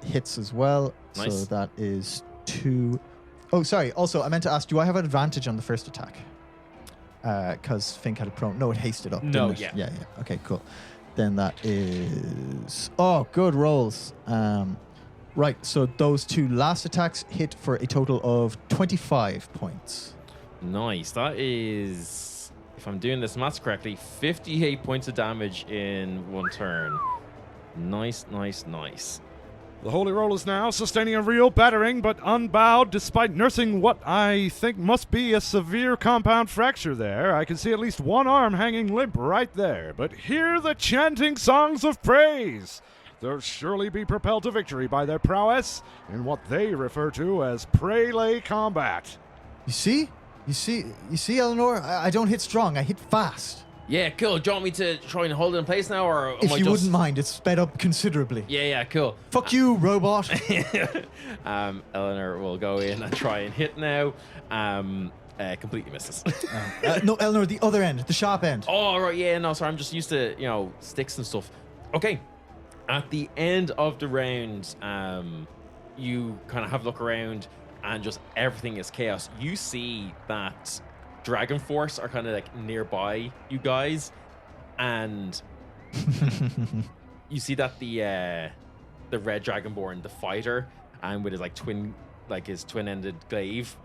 Hits as well. Nice. So that is 2. Oh, sorry. Also, I meant to ask, do I have an advantage on the first attack? Because Fink had a prone. No, it hasted up. No, didn't it? yeah. Yeah. Okay, cool. Then that is... Oh, good rolls. Right, so those 2 last attacks hit for a total of 25 points. Nice. That is, if I'm doing this maths correctly, 58 points of damage in one turn. Nice, nice, nice. The Holy Roll is now sustaining a real battering, but unbowed despite nursing what I think must be a severe compound fracture there. I can see at least one arm hanging limp right there. But hear the chanting songs of praise. They'll surely be propelled to victory by their prowess in what they refer to as prey combat. You see, Eleanor? I don't hit strong. I hit fast. Yeah, cool. Do you want me to try and hold it in place now, or am If I you just... wouldn't mind, it's sped up considerably. Yeah, cool. Fuck you, robot. Eleanor will go in and try and hit now. Completely misses. No, Eleanor, the other end, the sharp end. Oh, right, yeah, no, sorry, I'm just used to, sticks and stuff. Okay, at the end of the round, you kind of have a look around and just everything is chaos. You see that Dragon Force are kind of like nearby you guys, and you see that the red Dragonborn, the fighter, and with his his twin-ended glaive,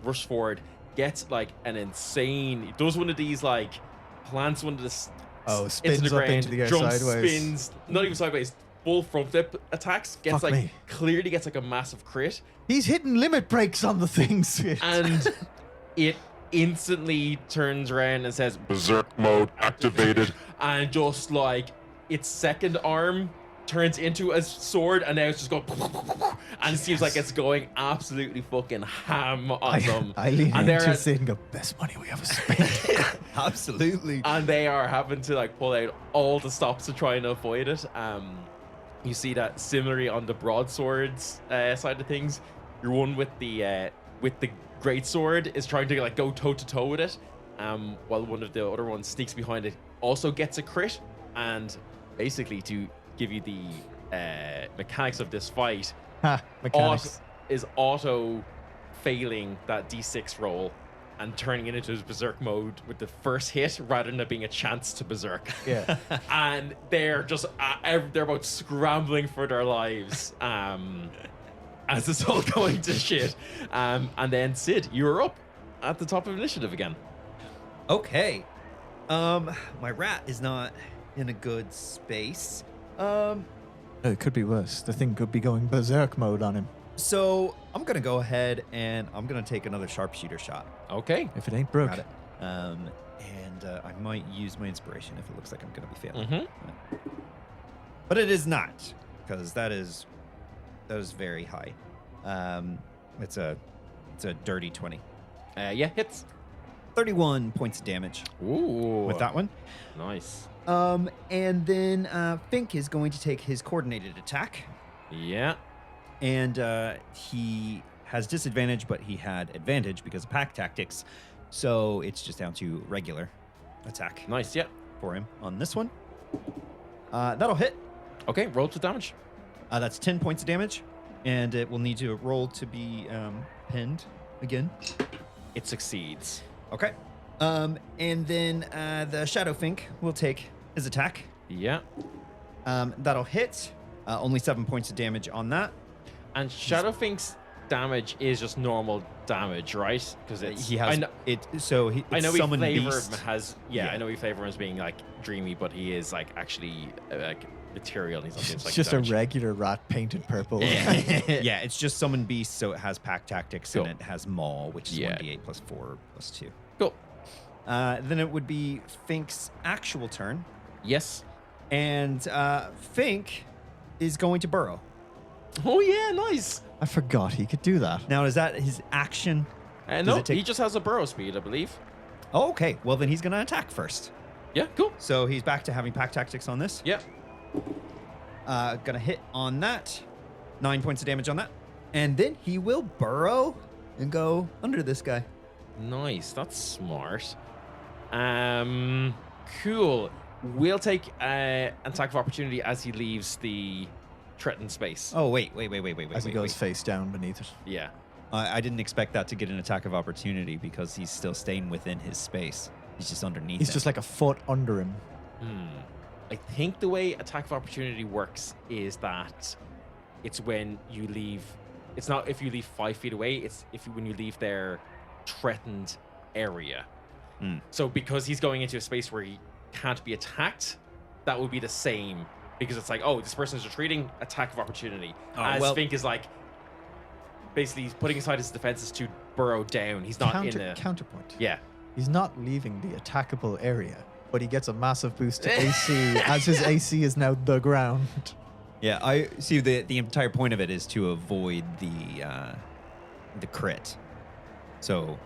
rush forward, gets like an insane. He does one of these plants one of this. Oh, spins into the up ground, into the air jumps, sideways. spins, not even sideways, full front flip attacks. Gets Fuck me. clearly gets a massive crit, He's hitting limit breaks on the things. and it instantly turns around and says Berserk mode activated. and just its second arm turns into a sword, and now it's just going and it seems like it's going absolutely fucking ham on them. I lean and into they're it and go, best money we ever spent. Absolutely. and they are having to pull out all the stops to try and avoid it. You see that similarly on the broadswords side of things, your one with the great sword is trying to go toe to toe with it, while one of the other ones sneaks behind it, also gets a crit. And basically, to give you the mechanics of this fight, Mechanics. is auto failing that d6 roll and turning it into his berserk mode with the first hit rather than it being a chance to berserk. Yeah. And they're just they're about scrambling for their lives as it's all going to shit. And then Sid, you're up at the top of initiative again. Okay. My rat is not in a good space. It could be worse. The thing could be going berserk mode on him. So I'm gonna go ahead and I'm gonna take another sharpshooter shot Okay. If it ain't broke. at it. And I might use my inspiration if it looks like I'm gonna be failing. Mm-hmm. But it is not, because that is very high. It's a dirty 20. Yeah, hits. 31 points of damage Ooh. with that one. Nice. And then Fink is going to take his coordinated attack, Yeah. and he has disadvantage, but he had advantage because of pack tactics. So it's just down to regular attack Nice, yeah. for him on this one. That'll hit. Okay, roll to damage. That's 10 points of damage, and it will need to roll to be pinned again. It succeeds. Okay. And then the Shadow Fink will take his attack. Yeah. That'll hit. Only 7 points of damage on that. And Shadowfink's damage is just normal damage, right? Because He has I know, it. So he. I know it's we summon flavor beast. him as yeah, Yeah. I know we flavor him as being dreamy, but he is actually material. And he's not It's doing just damage. a regular rat painted purple. Yeah, it's just summon beast, so it has pack tactics Cool. and it has maul, which is Yeah. 1d8 plus 4 plus 2. Cool. Then it would be Fink's actual turn, Yes. and Fink is going to burrow. Oh yeah, nice. I forgot he could do that. Now, is that his action? No, Does it take- he just has a burrow speed, I believe. Oh, okay. Well, then he's going to attack first. Yeah, cool. So he's back to having pack tactics on this. Yeah. Gonna hit on that. 9 points of damage on that. And then he will burrow and go under this guy. Nice. That's smart. Cool. We'll take an attack of opportunity as he leaves the threatened space. Oh, wait. As he goes face down beneath it. Yeah. I didn't expect that to get an attack of opportunity because he's still staying within his space. He's just underneath He's it. just like a foot under him. I think the way attack of opportunity works is that it's when you leave. It's not if you leave 5 feet away. It's when you leave their threatened area. So because he's going into a space where he can't be attacked, that would be the same. Because it's like, oh, this person is retreating, attack of opportunity. Fink is like, basically, he's putting aside his defenses to burrow down. He's not in a Counterpoint. Yeah. He's not leaving the attackable area, but he gets a massive boost to AC as his AC is now the ground. Yeah, I see. The entire point of it is to avoid the crit. So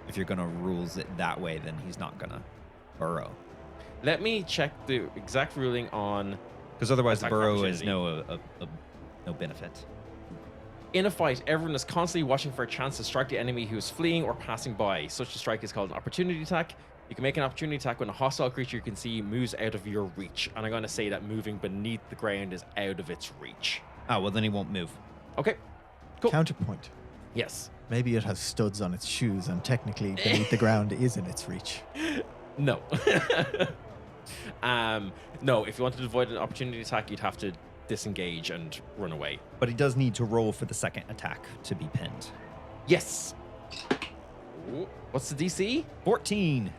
if you're gonna rules it that way, then he's not gonna burrow. Let me check the exact ruling on. Because otherwise, the Attack of burrow is opportunity. no benefit. In a fight, everyone is constantly watching for a chance to strike the enemy who is fleeing or passing by. Such a strike is called an opportunity attack. You can make an opportunity attack when a hostile creature you can see moves out of your reach. And I'm going to say that moving beneath the ground is out of its reach. Oh, well, then he won't move. Okay. Cool. Counterpoint. Yes. Maybe it has studs on its shoes and technically beneath the ground is in its reach. No. No, if you wanted to avoid an opportunity attack, you'd have to disengage and run away. But he does need to roll for the second attack to be pinned. Yes. Ooh, what's the DC? 14.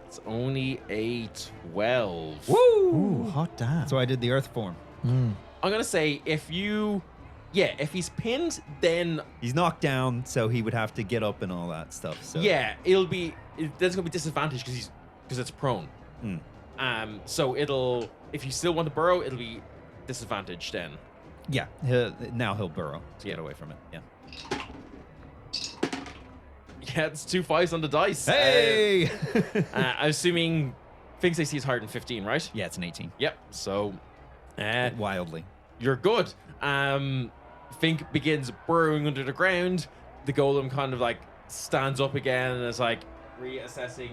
It's only a 12. Woo! Ooh, hot damn. So I did the earth form. I'm going to say if he's pinned, then He's knocked down, so he would have to get up and all that stuff. So yeah, there's going to be disadvantage because it's prone. So if you still want to burrow, it'll be disadvantage then. yeah, he'll burrow to get away from it. Yeah. Yeah, it's 2 5s on the dice. Hey! I'm assuming Fink's AC is higher than 15, right? Yeah, it's an 18. Yep. So Wildly. you're good. Fink begins burrowing under the ground. The golem kind of like stands up again and is like reassessing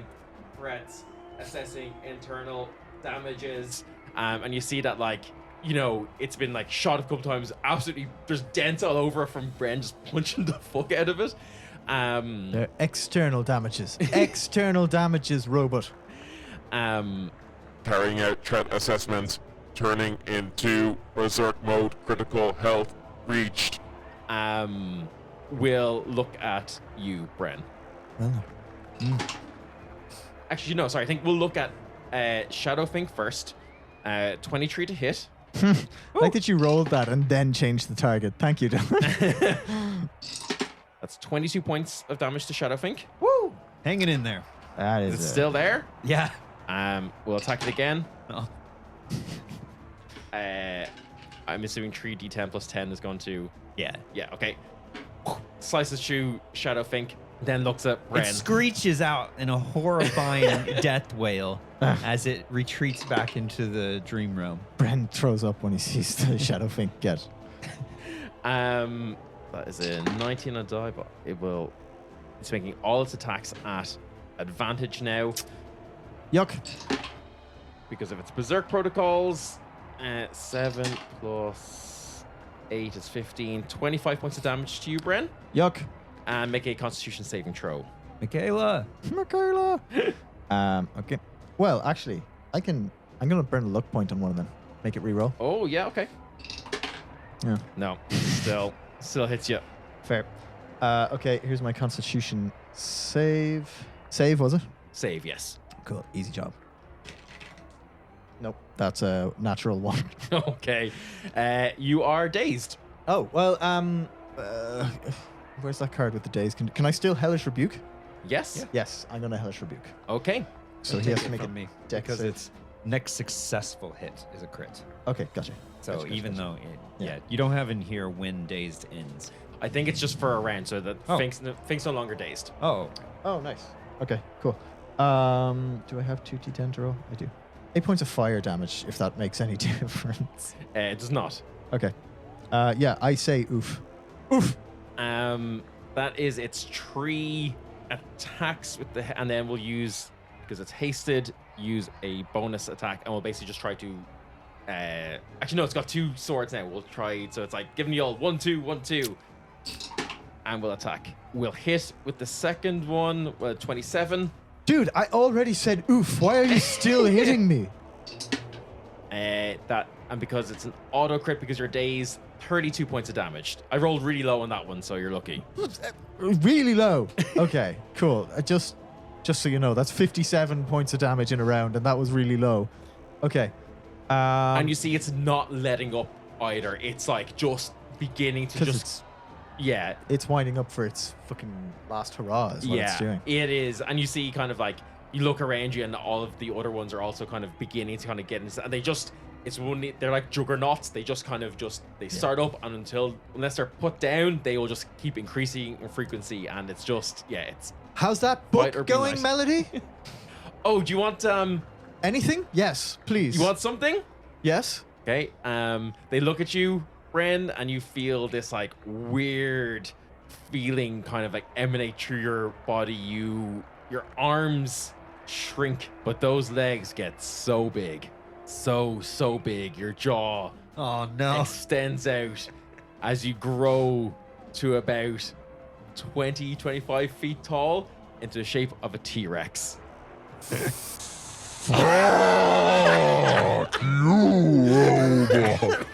threats, assessing internal damages. And you see that it's been like shot a couple times. Absolutely, there's dents all over from Bren just punching the fuck out of it. They're external damages. External damages, robot. Carrying out threat assessments, turning into berserk mode, critical health reached. We'll look at you, Bren. Well, Actually, no, sorry. I think we'll look at Shadow Fink first. 23 to hit. like that you rolled that and then changed the target. Thank you, Dylan. That's 22 points of damage to Shadow Fink. Woo! Hanging in there. That Is it still there? Yeah. We'll attack it again. Oh. I'm assuming 3d10 plus 10 is going to... Yeah. Yeah, okay. Slices through Shadow Fink, then looks at Bren. It screeches out in a horrifying death wail as it retreats back into the dream realm. Bren throws up when he sees the Shadow Fink get. That is a 19 on die, but it's making all its attacks at advantage now Yuck. because of its berserk protocols. 7 plus 8 is 15. 25 points of damage to you, Bren. Yuck. And make a Constitution saving throw. Mikayla. Mikayla. Okay. Well, actually, I'm gonna burn a luck point on one of them. Make it reroll. Oh, yeah, okay. Yeah. No, still hits you. Fair. Okay, here's my Constitution save. Save, was it? Save, yes. Cool. Easy job. Nope. That's a natural one. Okay. You are dazed. Oh, well, where's that card with the days? Can I still Hellish Rebuke? Yes. Yes, I'm gonna Hellish Rebuke. Okay. So he has to make from a me dex because save. it's next successful hit is a crit. Okay, gotcha. So Gotcha, even gotcha. though Yeah. you don't have in here when dazed ends. I think it's just for a round, so that Oh. Fink's no longer dazed. Oh, Oh, nice. Okay, cool. Do I have 2d10 to roll? I do. 8 points of fire damage, if that makes any difference. It does not. Okay. Yeah, I say oof. Oof. That is its 3 attacks with the, and then we'll use, because it's hasted, use a bonus attack, and we'll basically just try to. Actually, no, it's got 2 swords now. We'll try, so it's like giving you all 1, 2, 1, 2, and we'll attack. We'll hit with the second one, 27. Dude, I already said oof. Why are you still hitting me? That, and because it's an auto crit, because you're dazed, 32 points of damage. I rolled really low on that one, so you're lucky. Really low. Okay, cool. Just so you know, that's 57 points of damage in a round, and that was really low. Okay. And you see, it's not letting up either. It's like just beginning to just. Yeah. It's winding up for its fucking last hurrah is what it's doing. It is. And you see kind of like, you look around you and all of the other ones are also kind of beginning to kind of get into, and they just, it's one, they're like juggernauts. They just kind of they start up, and unless they're put down, they will just keep increasing in frequency, and it's just, it's. How's that book going, nice. Melody? Oh, do you want, anything? Yes, please. You want something? Yes. Okay. They look at you, Bren, and you feel this like weird feeling kind of like emanate through your body. Your arms shrink, but those legs get so big. So big. Your jaw extends out as you grow to about 20-25 feet tall into the shape of a T-Rex. Fuck you, robot.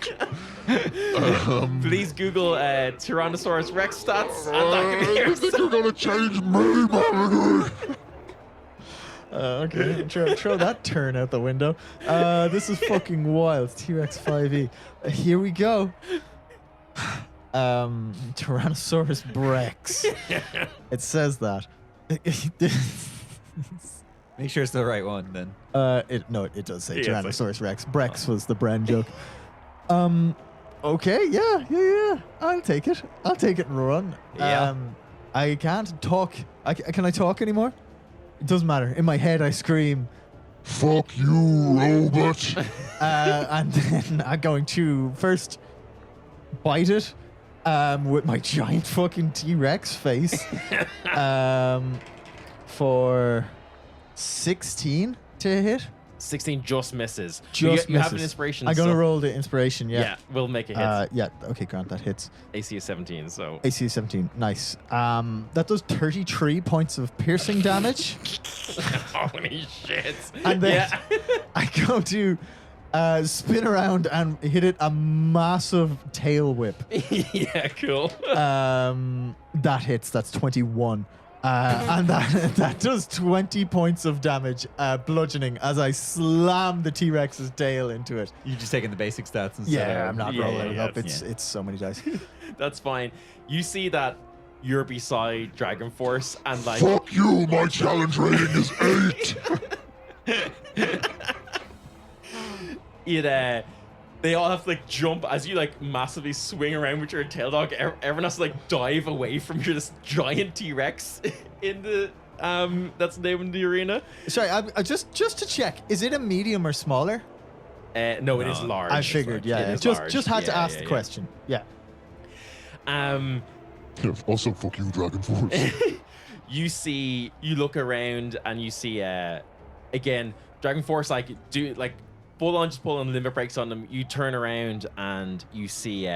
Please Google Tyrannosaurus Rex stats, and that can be I think you're gonna change me, Melody. Okay, throw that turn out the window. This is fucking wild. T-Rex 5e. Here we go. Tyrannosaurus Rex. It says that. Make sure it's the right one then. It does say Yeah, Tyrannosaurus Rex. Brex was the Bren joke. Okay, yeah. I'll take it and run. Yeah. I can't talk. Can I talk anymore? It doesn't matter. In my head, I scream, Fuck you, robot. and then I'm going to first bite it with my giant fucking T-Rex face for 16 to hit. 16 just misses. Just you have an misses. inspiration. I'm going to so- roll the inspiration, yeah. Yeah, we'll make a hit. Yeah, okay, Grant, that hits. AC is 17, so. AC is 17, nice. That does 33 points of piercing damage. Holy shit. And then yeah. I go to spin around and hit it a massive tail whip. Yeah, cool. That hits, that's 21. And that does 20 points of damage, bludgeoning, as I slam the T-Rex's tail into it. You just taking the basic stats instead Yeah, of... I'm not Yeah, rolling it yeah, up. It's so many dice. That's fine. You see that you're beside Dragon Force, and like. Fuck you, my challenge rating is 8. They all have to like jump as you like massively swing around with your tail dog. Everyone has to like dive away from your this giant T-Rex in the that's the name in the arena. Sorry, I just to check, is it a medium or smaller? No, it is large. I figured, It yeah. is Just large. had to Yeah, ask yeah, the yeah. question. Yeah. Also, fuck you, Dragon Force. You look around and you see again Dragon Force full on just pulling limit breaks on them. You turn around and you see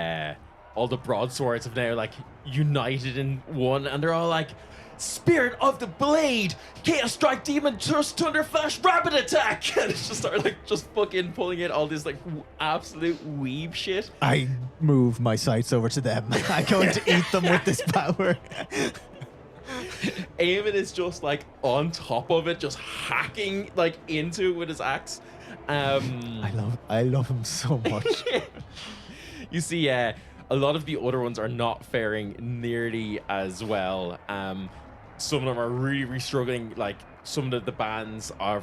all the broadswords have now like united in one, and they're all like, Spirit of the Blade, Chaos Strike Demon, Thunder Flash, Rapid Attack, and it's just start like just fucking pulling in all this like absolute weeb shit. I move my sights over to them. I'm going to eat them with this power. Eamon is just like on top of it, just hacking like into it with his axe. I love him so much. You see, a lot of the other ones are not faring nearly as well. Some of them are really struggling. Like some of the bands are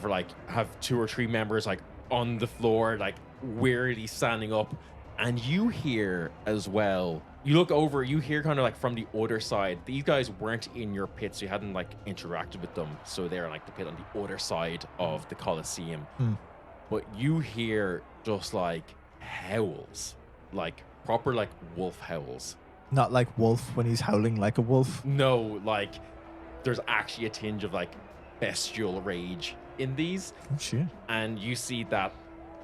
have 2 or 3 members like on the floor, like wearily standing up. And you hear as well. You look over, you hear kind of like from the other side. These guys weren't in your pit, so you hadn't like interacted with them. So they're like the pit on the other side of the Colosseum. But you hear just like howls, like proper like wolf howls. Not like Wolf when he's howling like a wolf. No, like there's actually a tinge of like bestial rage in these. Oh, shit. And you see that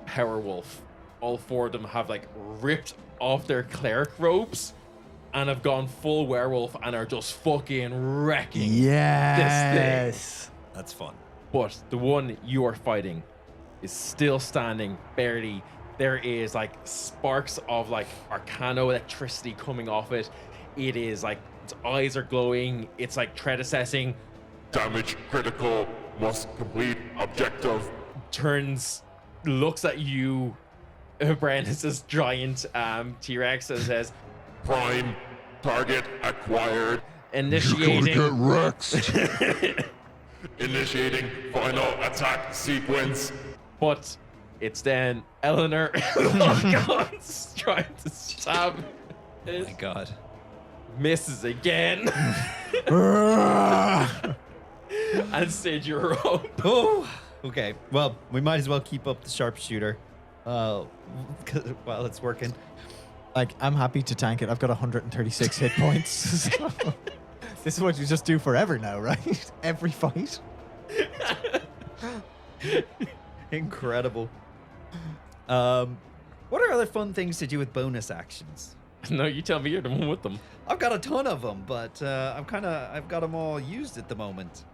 power wolf, all 4 of them have like ripped off their cleric robes and have gone full werewolf and are just fucking wrecking Yes. That's fun. But the one you are fighting is still standing, barely. There is like sparks of like arcano electricity coming off it. It is like its eyes are glowing. It's like tread assessing. Damage critical. Must complete objective. Turns, looks at you, Bren. It's this giant T-Rex and says, Prime target acquired. initiating. Initiating final attack sequence. But it's then Eleanor trying to stab. Oh my god. Misses again. And Sid, you're up. Oh, okay. Well, we might as well keep up the sharpshooter while it's working. Like, I'm happy to tank it. I've got 136 hit points. So this is what you just do forever now, right? Every fight. Incredible. What are other fun things to do with bonus actions? No, you tell me, you're the one with them. I've got a ton of them, but I've got them all used at the moment.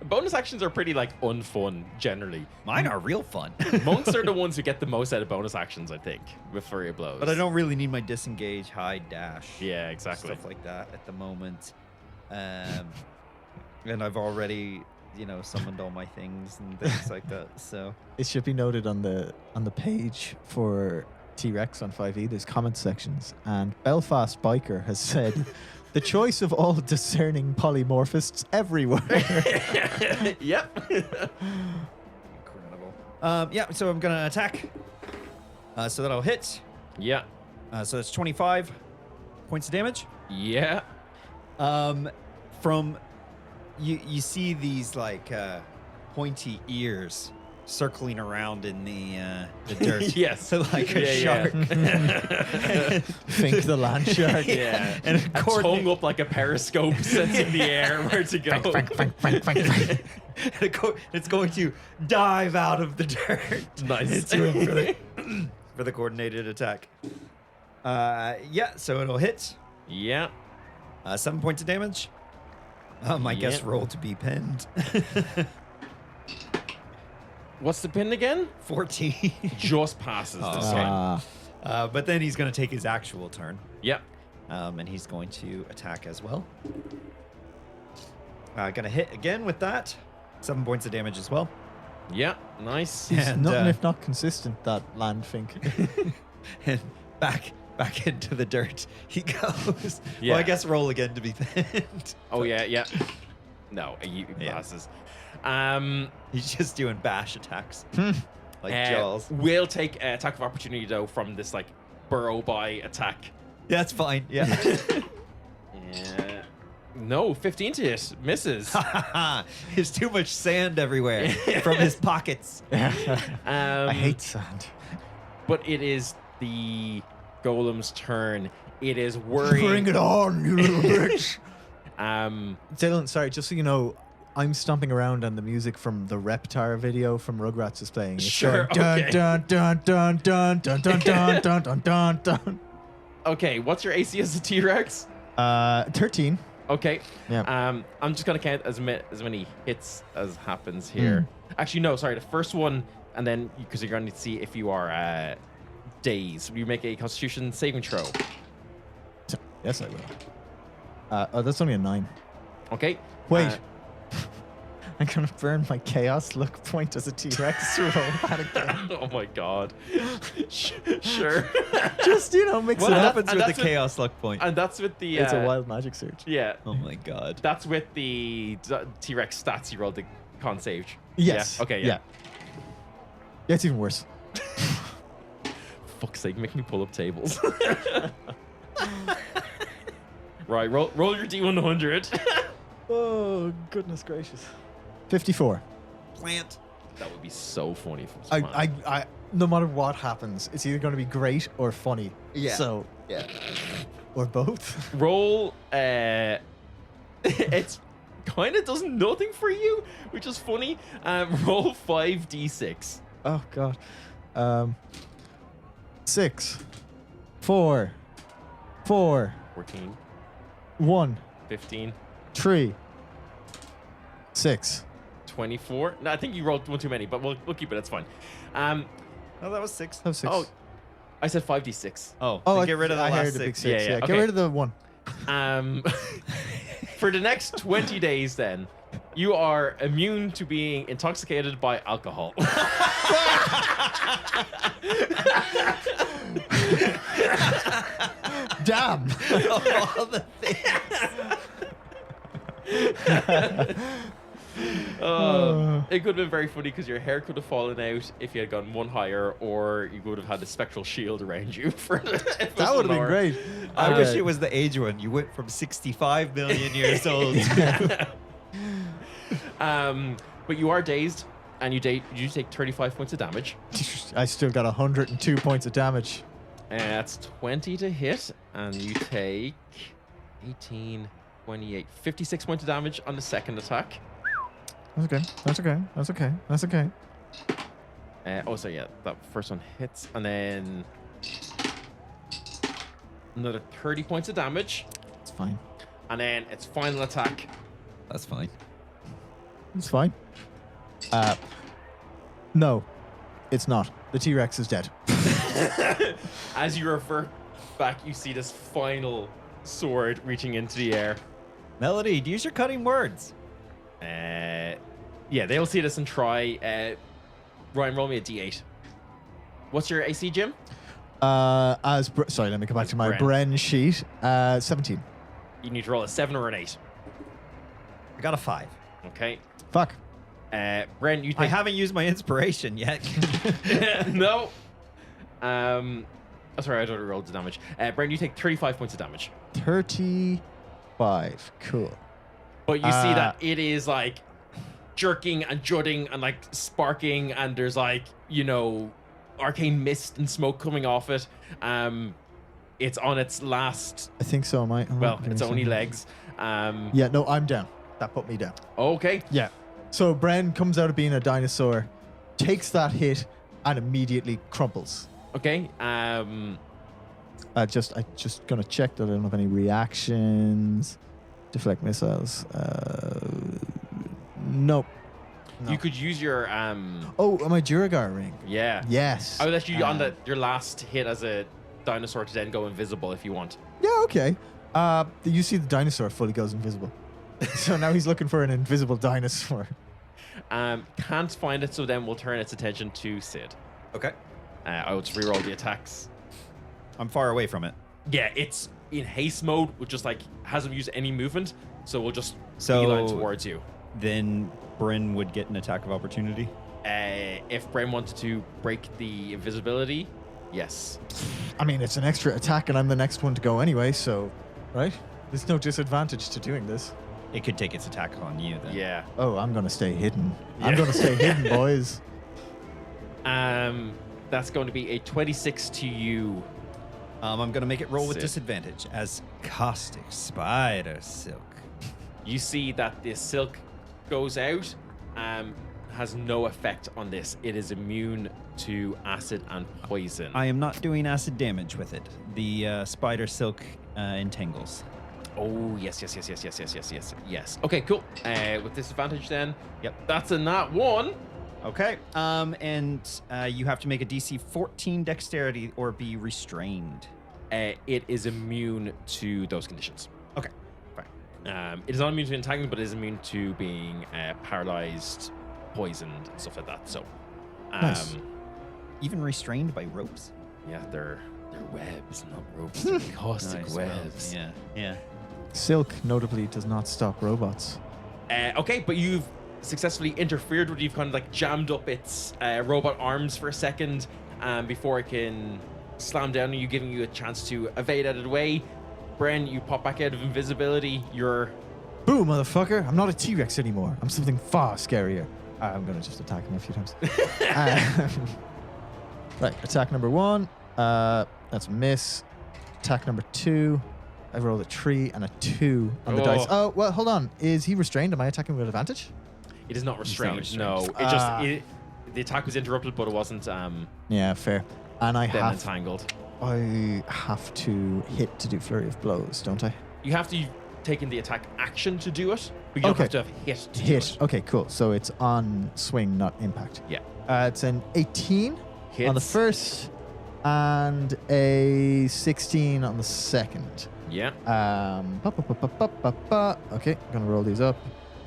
Bonus actions are pretty like unfun generally. Mine are real fun. Monks are the ones who get the most out of bonus actions, I think, with Flurry of Blows. But I don't really need my disengage, hide, dash. Yeah, exactly. Stuff like that at the moment. And I've already, summoned all my things and things like that. So It should be noted on the page for T-Rex on 5e, there's comment sections, and Belfast Biker has said, the choice of all discerning polymorphists everywhere. Yep. incredible. Yeah, so I'm gonna attack. So that'll hit. Yeah. So that's 25 points of damage. Yeah. From you see these like pointy ears circling around in the dirt. Yes. So like a Yeah, shark. Think the land shark. Yeah. And A tongue up like a periscope, sensing the air where to go. It's going to dive out of the dirt. Nice. It's doing for the coordinated attack. Yeah, so it'll hit. Yeah. 7 points of damage. I guess Yeah. roll to be pinned. What's the pin again? 14. Just passes this time. But then he's going to take his actual turn. Yep. And he's going to attack as well. Going to hit again with that. 7 points of damage as well. Yep. Nice. And, Nothing if not consistent, that land fink. and back into the dirt he goes. Yeah. Well, I guess roll again to be pinned. Oh, yeah, yeah. No, he Yeah. passes. He's just doing bash attacks. Like Jaws. We'll take attack of opportunity, though, from this, like, burrow by attack. Yeah, that's fine. Yeah. Yeah. No, 15 to hit. Misses. There's too much sand everywhere from his pockets. I hate sand. But it is the golem's turn. It is worrying. Bring it on, you little bitch. Dylan, sorry, just so you know, I'm stomping around and the music from the Reptar video from Rugrats is playing. It's Sure, going, okay. dun, dun, dun, dun, dun, dun, dun, dun, dun, dun, dun. Okay, what's your AC as a T-Rex? 13. Okay. Yeah. I'm just gonna count as many hits as happens here. Actually, no. Sorry, the first one, and then because you're going to see if you are dazed. You make a Constitution saving throw. Yes, I will. Oh, that's only a 9. Okay. Wait. I'm going to burn my chaos luck point as a T-Rex to roll that again. Oh my god. Sure. Just, mix What it up. happens and with the that's with- chaos luck point? And that's with the. It's a wild magic search. Yeah. Oh my god. That's with the T-Rex stats you rolled the con save. Yes. Yeah. Okay. Yeah. Yeah, it's even worse. Fuck's sake, make me pull up tables. Right, roll your D100. Oh, goodness gracious. 54. Plant. That would be so funny. If it was fun. I no matter what happens, it's either going to be great or funny. Yeah. So, Yeah. or both. Roll. It's kind of does nothing for you, which is funny. Roll 5d6. Oh, God. 6, 4, 4, 14, 1, 15, 3, 6. 24. No, I think you rolled one too many, but we'll keep it. That's fine. Oh, that was 6. Oh, 6. Oh, I said 5d6. Oh, Oh, then get rid of the I last heard the big 6. 6. Yeah, Yeah, okay. Get rid of the 1. For the next 20 days, then, you are immune to being intoxicated by alcohol. Damn. All the things. It could have been very funny because your hair could have fallen out if you had gone one higher, or you would have had a spectral shield around you. That would have been great. I Okay. wish it was the age one. You went from 65 million years old. But you are dazed, and you take 35 points of damage. I still got 102 points of damage. That's 20 to hit, and you take 18, 28, 56 points of damage on the second attack. That's okay. That's okay. That's okay. That's okay. So yeah, that first one hits, and then another 30 points of damage, It's fine. and then its final attack. That's fine. It's fine. No, it's not. The T-Rex is dead. As you revert back, you see this final sword reaching into the air. Melody, use your cutting words. Yeah, they'll see this and try. Ryan, roll me a d8. What's your AC, Jim? Sorry, let me come back to my Bren sheet. 17. You need to roll a 7 or an 8. I got a 5. Okay. Fuck. Bren, you I take... haven't used my inspiration yet. No. Sorry, I don't roll the damage. Bren, you take 35 points of damage. 35. Cool. But you see that it is like jerking and jutting and like sparking, and there's like, arcane mist and smoke coming off it. It's on its last, I think so, mate. its only legs. Yeah, no, I'm down. That put me down. Okay. Yeah. So Bren comes out of being a dinosaur, takes that hit, and immediately crumples. Okay. I just gonna check that I don't have any reactions. Deflect missiles. Nope. No. You could use your Oh, my Duragar ring. yeah. Yes. I would let you on your last hit as a dinosaur to then go invisible if you want. Yeah, okay. You see the dinosaur fully goes invisible. So now he's looking for an invisible dinosaur. Can't find it, so then we'll turn its attention to Sid. Okay. I will just reroll the attacks. I'm far away from it. Yeah, it's in haste mode, which just like hasn't used any movement, so we'll just So- beeline towards you. Then Bryn would get an attack of opportunity. If Bren wanted to break the invisibility, yes. I mean, it's an extra attack, and I'm the next one to go anyway, so... Right? There's no disadvantage to doing this. It could take its attack on you then. Yeah. Oh, I'm going to stay hidden. I'm Yeah. going to stay hidden, boys. That's going to be a 26 to you. I'm going to make it roll with Sid. disadvantage as caustic spider silk. You see that the silk goes out, has no effect on this. It is immune to acid and poison. I am not doing acid damage with it. The spider silk entangles. Oh, yes. Okay, cool. With disadvantage then. Yep, that's a nat 1. Okay. And you have to make a DC 14 dexterity or be restrained. It is immune to those conditions. Okay. Fine. It is not immune to entanglement, but it is immune to being paralyzed, poisoned, and stuff like that. So, Nice. Even restrained by ropes. yeah, they're webs, not ropes. They're caustic Nice webs. Yeah. Silk notably does not stop robots. Okay, but you've successfully interfered with. You've kind of like jammed up its robot arms for a second before it can slam down on you, giving you a chance to evade out of the way. Bren, you pop back out of invisibility. You're Boo, motherfucker. I'm not a T-Rex anymore. I'm something far scarier. I'm going to just attack him a few times. Right, attack number 1. That's a miss. Attack number 2. I rolled a 3 and a 2 on the dice. Oh, well, hold on. Is he restrained? Am I attacking with advantage? It is not restrained. restrained. No, the attack was interrupted, but it wasn't Yeah, fair. And I then have entangled. to hit to do flurry of blows, don't I? You have to take in the attack action to do it, but you don't Okay. have to have hit to do Hit. it. Okay, cool. So it's on swing, not impact. Yeah. It's an 18 Hits. on the first and a 16 on the second. Yeah. Okay, gonna roll these up.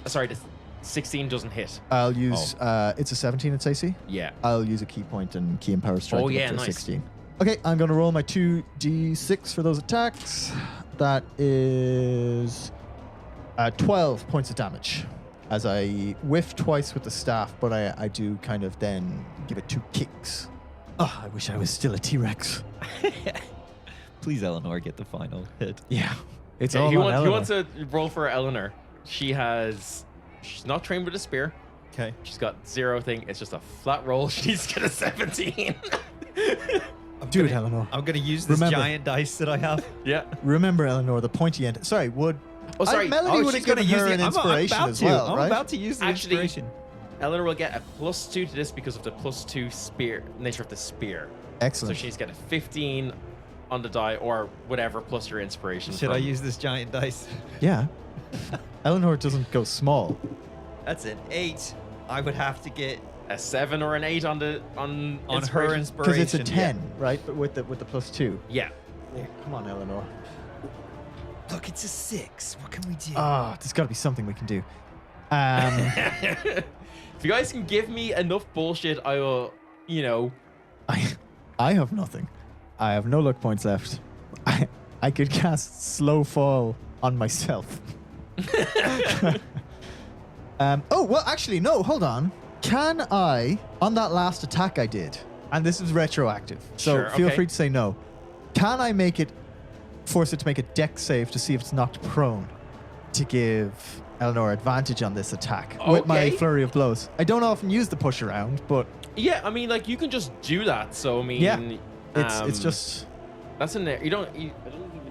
Sorry, the 16 doesn't hit. I'll use it's a 17 it's AC. Yeah. I'll use a key point and key and power strike Oh, it yeah, up to nice. 16. Okay, I'm gonna roll my 2d6 for those attacks. That is 12 points of damage. As I whiff twice with the staff, but I do kind of then give it 2 kicks. Oh, I wish I was still a T-Rex. Please, Eleanor, get the final hit. Yeah. It's Okay, all he, on wants, he Eleanor. wants to roll for Eleanor. She's not trained with a spear. Okay. She's got 0 thing. It's just a flat roll. She's got a 17. Do it, Eleanor. I'm gonna use this Remember- giant dice that I have. Yeah. Remember, Eleanor, the pointy end. Sorry, would... Oh, sorry. Melody would have she's gonna given use her the an I'm inspiration about as to. well, I'm right? about to use the Actually, inspiration. Eleanor will get a +2 to this because of the +2 spear nature of the spear. Excellent. So she's got a 15 on the die or whatever plus your inspiration. Should I from- use this giant dice? Yeah. Eleanor doesn't go small. That's an 8. I would have to get a 7 or an 8 on her inspiration. Because it's a 10, right? But with the +2. Yeah. Come on, Eleanor. Look, it's a 6. What can we do? Ah, there's got to be something we can do. If you guys can give me enough bullshit, I will, I have nothing. I have no luck points left. I could cast Slow Fall on myself. Oh, well, actually, no, hold on. Can I, on that last attack I did, and this is retroactive, so Sure, feel okay. free to say no. Can I force it to make a dex save to see if it's knocked prone to give Eleanor advantage on this attack with my Okay. flurry of blows? I don't often use the push around, but Yeah, I mean, like, you can just do that. So, I mean, yeah, it's just... That's in there. I don't even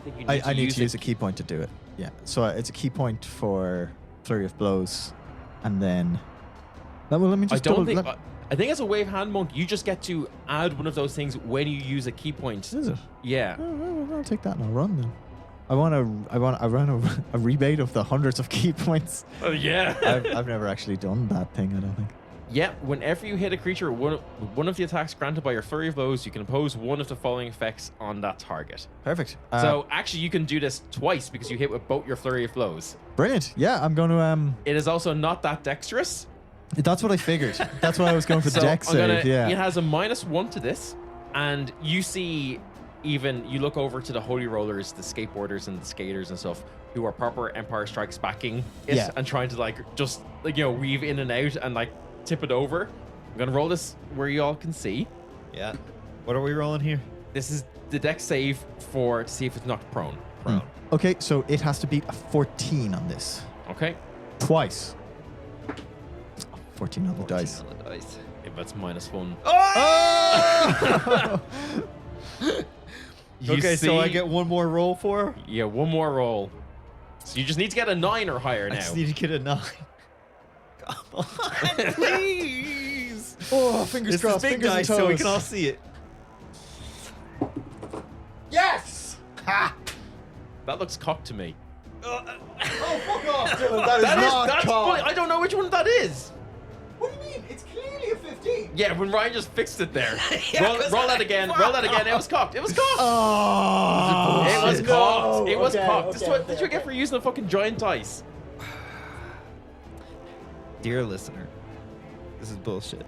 think you need I need to use it. a key point to do it. Yeah. So it's a key point for flurry of blows, and then. Well, let me I just. don't think. I think as a wave hand monk, you just get to add one of those things when you use a key point. Is it? Yeah. Oh, well, I'll take that and I'll run then. I run a rebate of the hundreds of key points. Oh yeah. I've never actually done that thing. I don't think. Yeah. Whenever you hit a creature, one of the attacks granted by your flurry of blows, you can impose one of the following effects on that target. Perfect. So actually, you can do this twice because you hit with both your flurry of blows. Brilliant. Yeah, I'm going to. It is also not that dexterous. That's what I figured. That's why I was going for the So dex I'm gonna, save. Yeah. It has a -1 to this, and you see, you look over to the holy rollers, the skateboarders and the skaters and stuff, who are proper Empire Strikes backing it Yeah. and trying to just weave in and out and tip it over. I'm gonna roll this where you all can see. Yeah. What are we rolling here? This is the dex save to see if it's knocked prone. Okay, so it has to beat a 14 on this. Okay, Twice. 14 on the dice. On the dice. if that's -1. Oh! You Okay, so I see- get one more roll for her? Yeah, one more roll. So you just need to get a 9 or higher I now. just need to get a 9. Come on, please. Oh, fingers This is crossed. big fingers dice, and so we toes. can all see it. Yes! Ha! That looks cocked to me. Oh, fuck off, Dylan. That is not that's cocked. funny. I don't know which one that is. What do you mean? It's clearly a 15. Yeah, when Ryan just fixed it there. Yeah, roll 'cause that again. Roll that again. It was cocked. It was cocked. Oh, it was shit. cocked. It was Okay, cocked. This is okay, what you get for using a fucking giant dice. Dear listener, this is bullshit.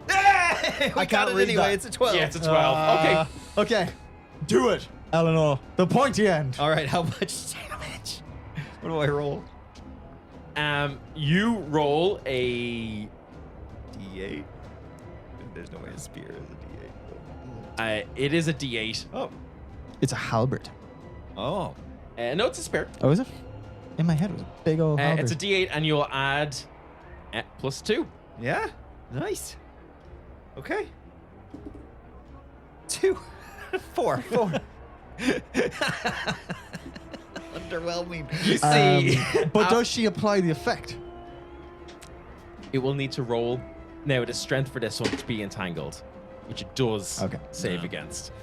I got it read anyway. that. It's a 12. Yeah, it's a 12. Okay. Okay. Do it, Eleanor. The pointy end. All right, how much damage? What do I roll? You roll a. D8. There's no way a spear is a D8. It is a D8. Oh. It's a halberd. Oh. No, it's a spear. Oh, is it? In my head, it was a big old halberd. It's a D8, and you'll add +2. Yeah. Nice. Okay. 2. 4. Underwhelming. You see, But does she apply the effect? it will need to roll. Now, it is strength for this one to be entangled, which it does save against.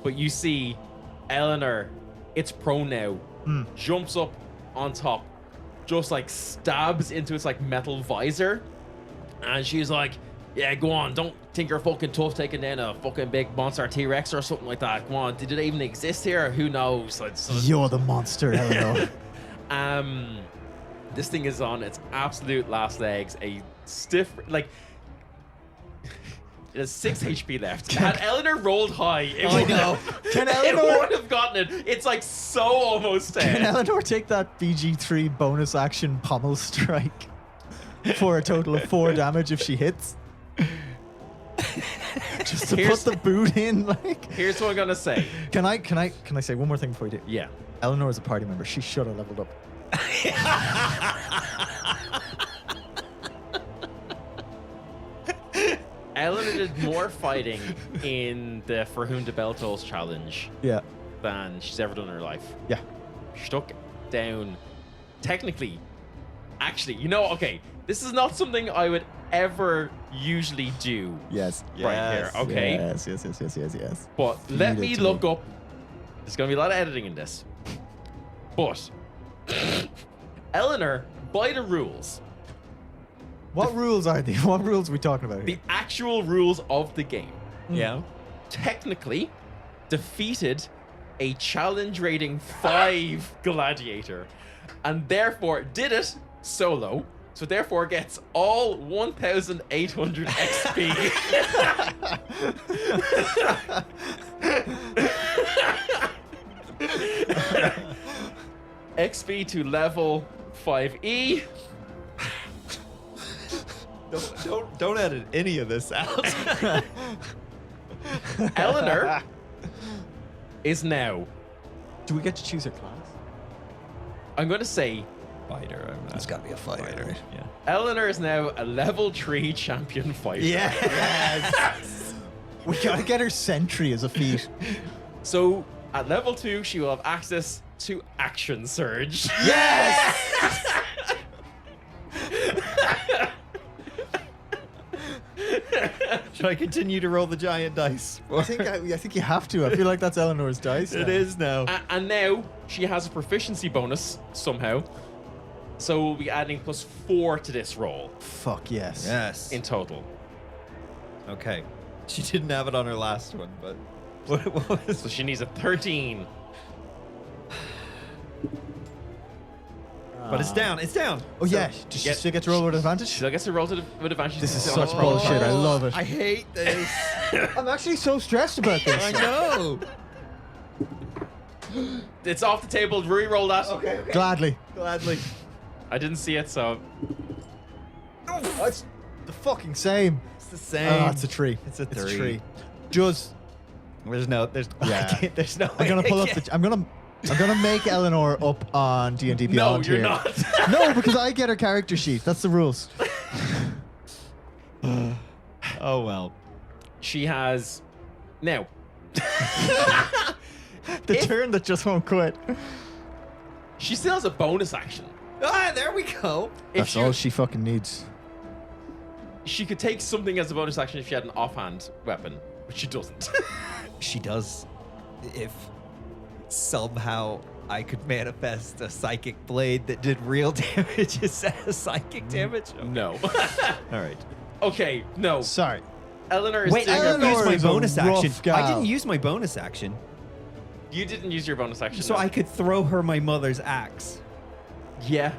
But you see, Eleanor, it's prone now, jumps up on top, just like stabs into its like metal visor, and she's like, yeah, go on, don't think you're fucking tough taking down a fucking big monster T-Rex or something like that. Go on, did it even exist here? Who knows? You're the monster, Eleanor. This thing is on its absolute last legs, a stiff, like, it has 6 HP left. Had Eleanor rolled high, it I know. Can it Eleanor, would have gotten it. It's like so almost can dead. Eleanor take that BG3 bonus action pommel strike for a total of 4 damage if she hits? Just to put the boot in, like. Here's what I'm gonna say. Can I say one more thing before you do? Yeah. Eleanor is a party member. She should have leveled up. Eleanor did more fighting in the For Whom the Bell Tolls challenge Yeah. than she's ever done in her life. Yeah. She took down, technically, actually, you know, okay, this is not something I would ever usually do. Yes. Right here, okay? Yes. But let me it to look me. up. There's going to be a lot of editing in this. But Eleanor, by the rules, What rules are they? What rules are we talking about the here? actual rules of the game, Yeah. technically defeated a challenge rating 5 gladiator, and therefore did it solo. So therefore gets all 1,800 XP. XP to level 5E. Don't edit any of this out. Eleanor is now, Do we get to choose her class? I'm going to say, Fighter. It's got to be a fighter, right? Yeah. Eleanor is now a level 3 champion fighter. Yes. We gotta get her sentry as a feat. So at level 2, she will have access to Action Surge. Yes. Should I continue to roll the giant dice? I think you have to. I feel like that's Eleanor's dice. It now. is now. And now she has a proficiency bonus somehow. So we'll be adding +4 to this roll Fuck yes. Yes. in total. Okay. She didn't have it on her last one, but what was So she needs a 13. But it's down. It's down. Oh So- yeah. Does she still get to roll with advantage? She still gets to roll with advantage. This is She's still such has to roll. bullshit. I love it. I hate this. I'm actually so stressed about this. I know. It's off the table. Re-roll that. Gladly. Gladly. I didn't see it, so Oh, it's the fucking same. It's the same. Oh, it's a tree. It's a It's a three. tree. Just. There's no. There's. Yeah. I can't, there's no. I'm gonna way pull I up can't- the. I'm gonna make Eleanor up on D&D no, Beyond you're here. not. No, because I get her character sheet. That's the rules. Oh well. She has now. The turn that just won't quit. She still has a bonus action. Ah, there we go. That's all she fucking needs. She could take something as a bonus action if she had an offhand weapon, but she doesn't. She does. If somehow I could manifest a psychic blade that did real damage instead of psychic damage. No. All right. Okay, no. Sorry. Eleanor is Wait, I doing her didn't use best. my is a bonus action. rough gal. I didn't use my bonus action, You didn't use your bonus action. so no. I could throw her my mother's axe. Yeah.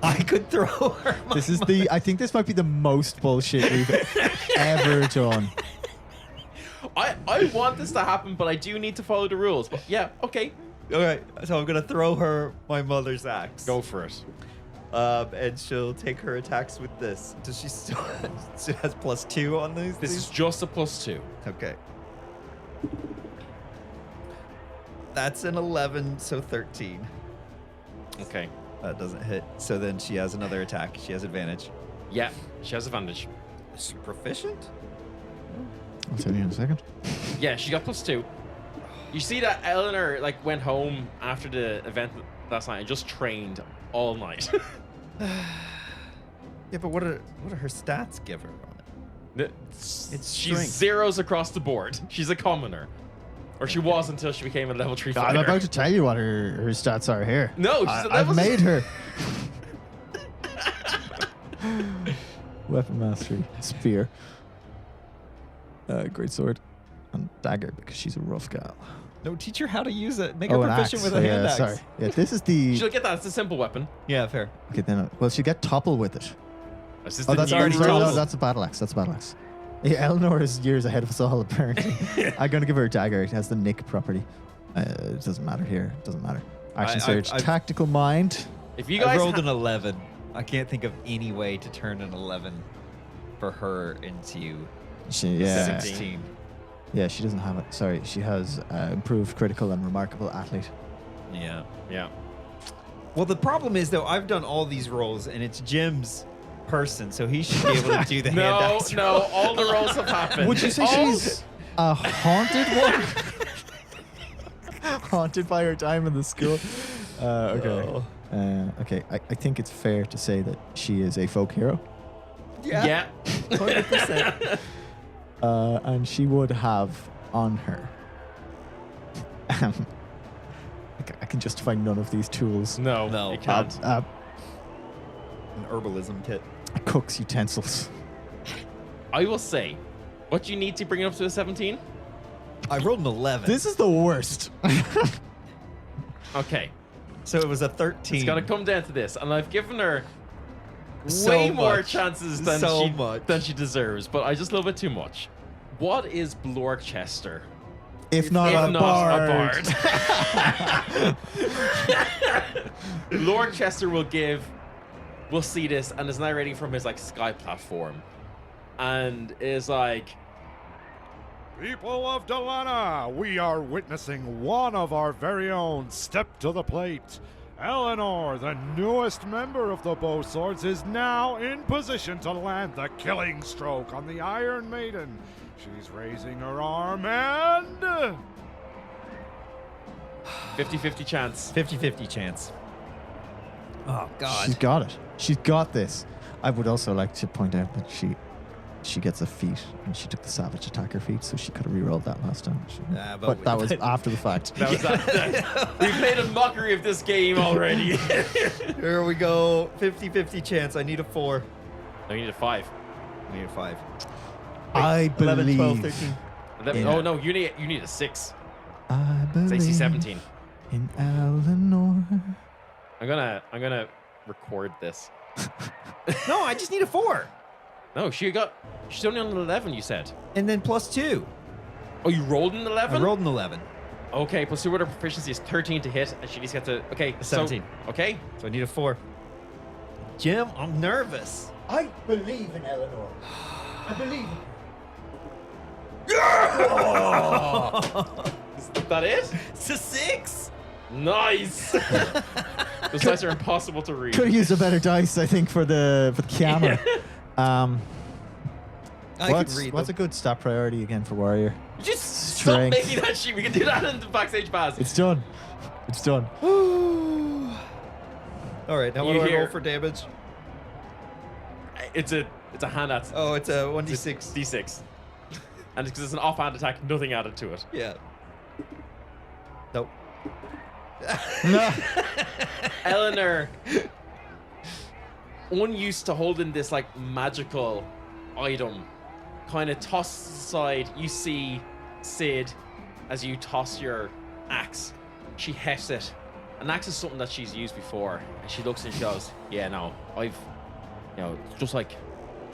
I could throw her. This is the. I think this might be the most bullshit we've ever done. I want this to happen, but I do need to follow the rules. But yeah, okay. All right, so I'm gonna throw her my mother's axe. Go for it. And she'll take her attacks with this. Does she still? She has +2 on these. This is just a +2. Okay. That's an 11, so 13. Okay. That doesn't hit. So then she has another attack. She has advantage. Yeah, she has advantage. Is she proficient? I'll tell you in a second. Yeah, she got +2. You see that Eleanor like went home after the event last night and just trained all night. Yeah, but what do her stats give her on it? She's strength. zeros across the board. She's a commoner. Or she was until she became a level 3 I'm fighter. about to tell you what her stats are here. No, she's a I've level made her. Weapon mastery, spear, great sword, and dagger because she's a rough gal. No, teach her how to use it. Make an her proficient axe. with a hand Yeah, axe. sorry. Yeah, this is the. She'll get that. It's a simple weapon. Yeah, fair. Okay, then. Well, she'll get topple with it. This is Oh, the that's new already rules. no, that's a battle axe. That's a battle axe. Yeah, Eleanor is years ahead of us all, apparently. I'm going to give her a dagger. It has the nick property. It doesn't matter here. It doesn't matter. Action surge. I've- Tactical mind. If you I guys rolled ha- an 11. I can't think of any way to turn an 11 for her into Yeah. 16. Yeah, she doesn't have it. Sorry, she has improved critical and remarkable athlete. Yeah. Yeah. Well, the problem is, though, I've done all these rolls, and it's Jim's person, so he should be able to do the hand No, axe no, roll. all the rolls have happened. Would you say All- she's a haunted one? Haunted by her time in the school? Okay. Okay, I think it's fair to say that she is a folk hero. Yeah. 100%. And she would have on her. I can justify none of these tools. No, No. you can't. An herbalism kit. Cook's utensils. I will say, what you need to bring it up to a 17? I rolled an 11. This is the worst. Okay. So it was a 13. It's gonna come down to this, and I've given her So way more much. chances than So she much. than she deserves, but I just a little bit too much. What is Blorchester? If not, If a, not bard. a bard. Lord Chester we'll see this, and is narrating from his like sky platform, and is like, People of Dolina, we are witnessing one of our very own step to the plate. Eleanor, the newest member of the Bow Swords, is now in position to land the killing stroke on the Iron Maiden. She's raising her arm and... 50-50 chance. 50-50 chance. Oh, God. She's got it. She's got this. I would also like to point out that she gets a feat, and she took the savage attacker feat, so she could have re-rolled that last time. But that was after the fact. That was that. We played a mockery of this game already. Here we go. 50-50 chance. I need a 4. I need a 5. I need a 5. I 11, 12, believe. 13. Yeah. Oh no, you need a 6. I It's AC believe 17. in Eleanor. I'm gonna record this. No, I just need a 4. No, she's only on an 11. You said. And then +2. Oh, you rolled an 11. I rolled an 11. Okay, plus 2 with her proficiency is 13 to hit, and she needs to get to. Okay, 17. So, okay. So I need a 4. Jim, I'm nervous. I believe in Eleanor. I believe. Is that it? It's a 6. Nice. Those dice are impossible to read. Could have used a better dice, I think, for the camera. I can What's read a them. good stat priority again for warrior? Just Strength. stop making that sheet. We can do that in the backstage pass. It's done. It's done. All right, now what You do I hear- roll for damage? It's a hand at Oh, it's a 1d6. D6, and because it's an offhand attack, nothing added to it. Yeah. Nope. Eleanor, unused to holding this like magical item, kind of tosses aside. You see Sid as you toss your axe. She hefts it. An axe is something that she's used before, and she looks and she goes, "Yeah, no, I've, just like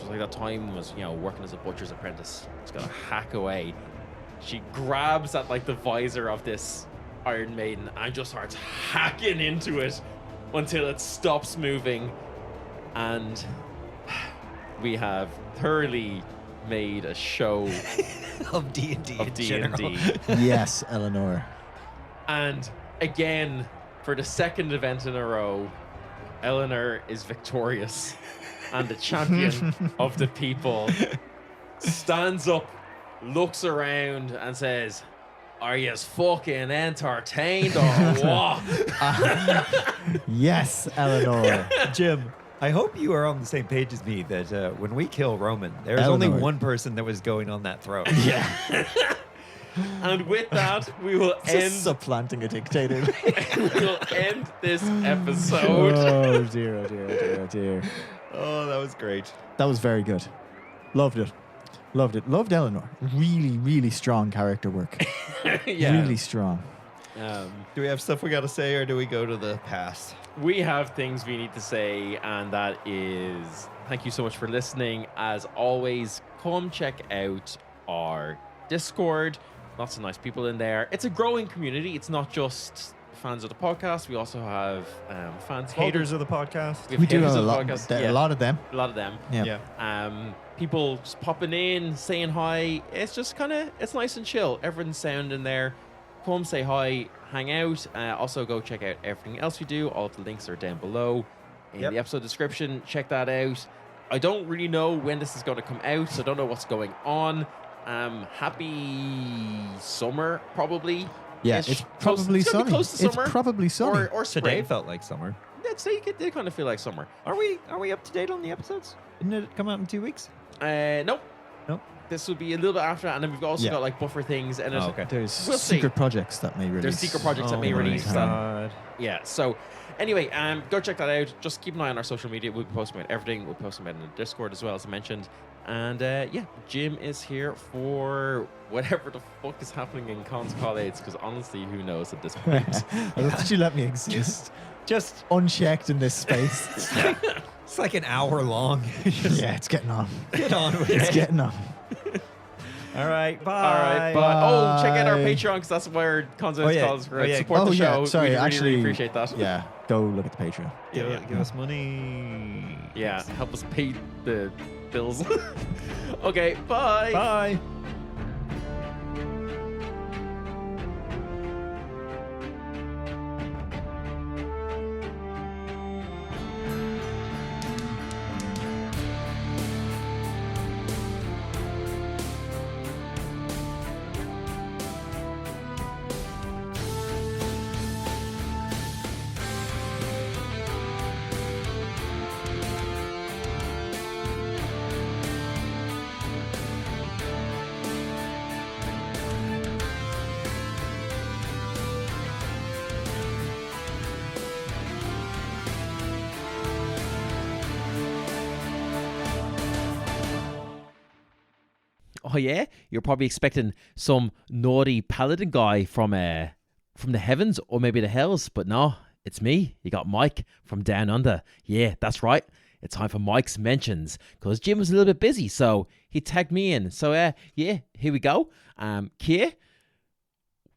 that time was, working as a butcher's apprentice. Just gotta hack away." She grabs at like the visor of this Iron Maiden and just starts hacking into it until it stops moving, and we have thoroughly made a show Of D&D of in general. D&D. Yes, Eleanor. And again, for the second event in a row, Eleanor is victorious. And the champion of the people stands up, looks around, and says, "Are you fucking entertained or what?" Yes, Eleanor. Jim, I hope you are on the same page as me that when we kill Roman, there's only Eleanor. one person that was going on that throne. Yeah. And with that, we will Just end. supplanting a dictator. We will end this episode. Oh dear, oh dear, oh dear, oh dear. Oh, that was great. That was very good. Loved it. Loved it. Loved Eleanor. Really, really strong character work. Yeah. Really strong. Do we have stuff we got to say, or do we go to the past? We have things we need to say, and that is thank you so much for listening. As always, come check out our Discord. Lots of nice people in there. It's a growing community. It's not just fans of the podcast. We also have fans, Haters of the podcast. We do haters have a of the lot, podcast. a lot of them. A lot of them. Yeah. People just popping in, saying hi. It's just it's nice and chill. Everyone's sound in there. Come say hi, hang out. Also go check out everything else we do. All of the links are down below in the episode description. Check that out. I don't really know when this is going to come out, so I don't know what's going on. Happy summer, probably. Yeah, it's probably it's gonna sunny. be close to It's summer probably sunny. or spring. Today felt like summer. I'd say it did kind of feel like summer. Are we up to date on the episodes? Didn't it come out in 2 weeks? Nope. Nope. This will be a little bit after that, and then we've also got like buffer things. And Oh, okay. There's We'll see. secret projects that may release. There's secret projects that may my release. God. Yeah. So anyway, go check that out. Just keep an eye on our social media. We'll be posting about everything. We'll post about it in the Discord as well, as I mentioned. And Jim is here for whatever the fuck is happening in Cons College, because honestly, who knows at this point? I thought you let me exist. Just Unchecked in this space. it's like an hour long. Just Yeah, it's getting on. get on with It's it. getting on. All right, bye. All right, but oh, check out our Bye. Patreon, because that's where Cons Oh, yeah. calls for Oh, yeah. support Oh, the yeah, show. sorry, we actually- really appreciate that. Yeah, go look at the Patreon. Give us money. Yeah, help us pay the bills. Okay, bye. Bye. Oh yeah, you're probably expecting some naughty paladin guy from the heavens or maybe the hells, but no, it's me. You got Mike from Down Under. Yeah, that's right. It's time for Mike's mentions, because Jim was a little bit busy, so he tagged me in. So yeah, here we go. Kier,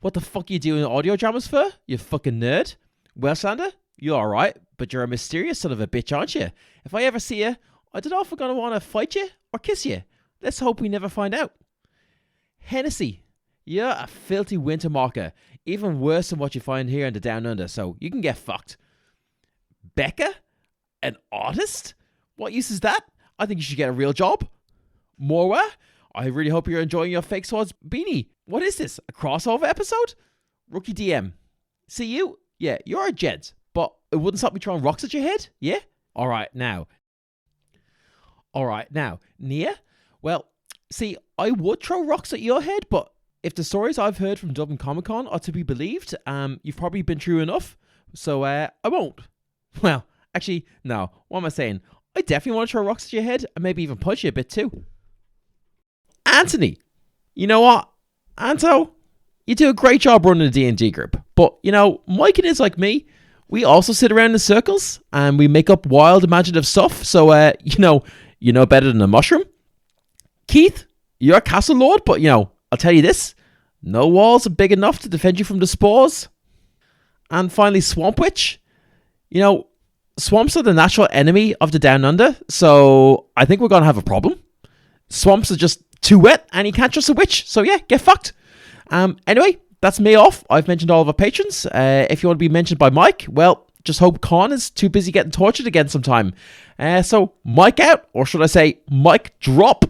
what the fuck are you doing audio dramas for? You fucking nerd. Well, Sander, you're all right, but you're a mysterious son of a bitch, aren't you? If I ever see you, I don't know if I'm gonna want to fight you or kiss you. Let's hope we never find out. Hennessy, you're a filthy winter marker, even worse than what you find here in the Down Under, so you can get fucked. Becca, an artist? What use is that? I think you should get a real job. Morwa, I really hope you're enjoying your Fake Swords beanie. What is this, a crossover episode? Rookie DM, see you? Yeah, you're a gent, but it wouldn't stop me throwing rocks at your head, yeah? All right, now, Nia? Well, see, I would throw rocks at your head, but if the stories I've heard from Dublin Comic Con are to be believed, you've probably been through enough, so I won't. Well, actually, no. What am I saying? I definitely want to throw rocks at your head and maybe even punch you a bit too. Anthony, you know what? Anto, you do a great job running a D&D group, but, you know, Mike is like me. We also sit around in circles and we make up wild imaginative stuff, so, you know better than a mushroom. Keith, you're a castle lord, but, you know, I'll tell you this. No walls are big enough to defend you from the spores. And finally, Swamp Witch. You know, swamps are the natural enemy of the Down Under, so I think we're going to have a problem. Swamps are just too wet, and you can't trust a witch, so yeah, get fucked. Anyway, that's me off. I've mentioned all of our patrons. If you want to be mentioned by Mike, well, just hope Con is too busy getting tortured again sometime. So, Mike out, or should I say, Mike drop.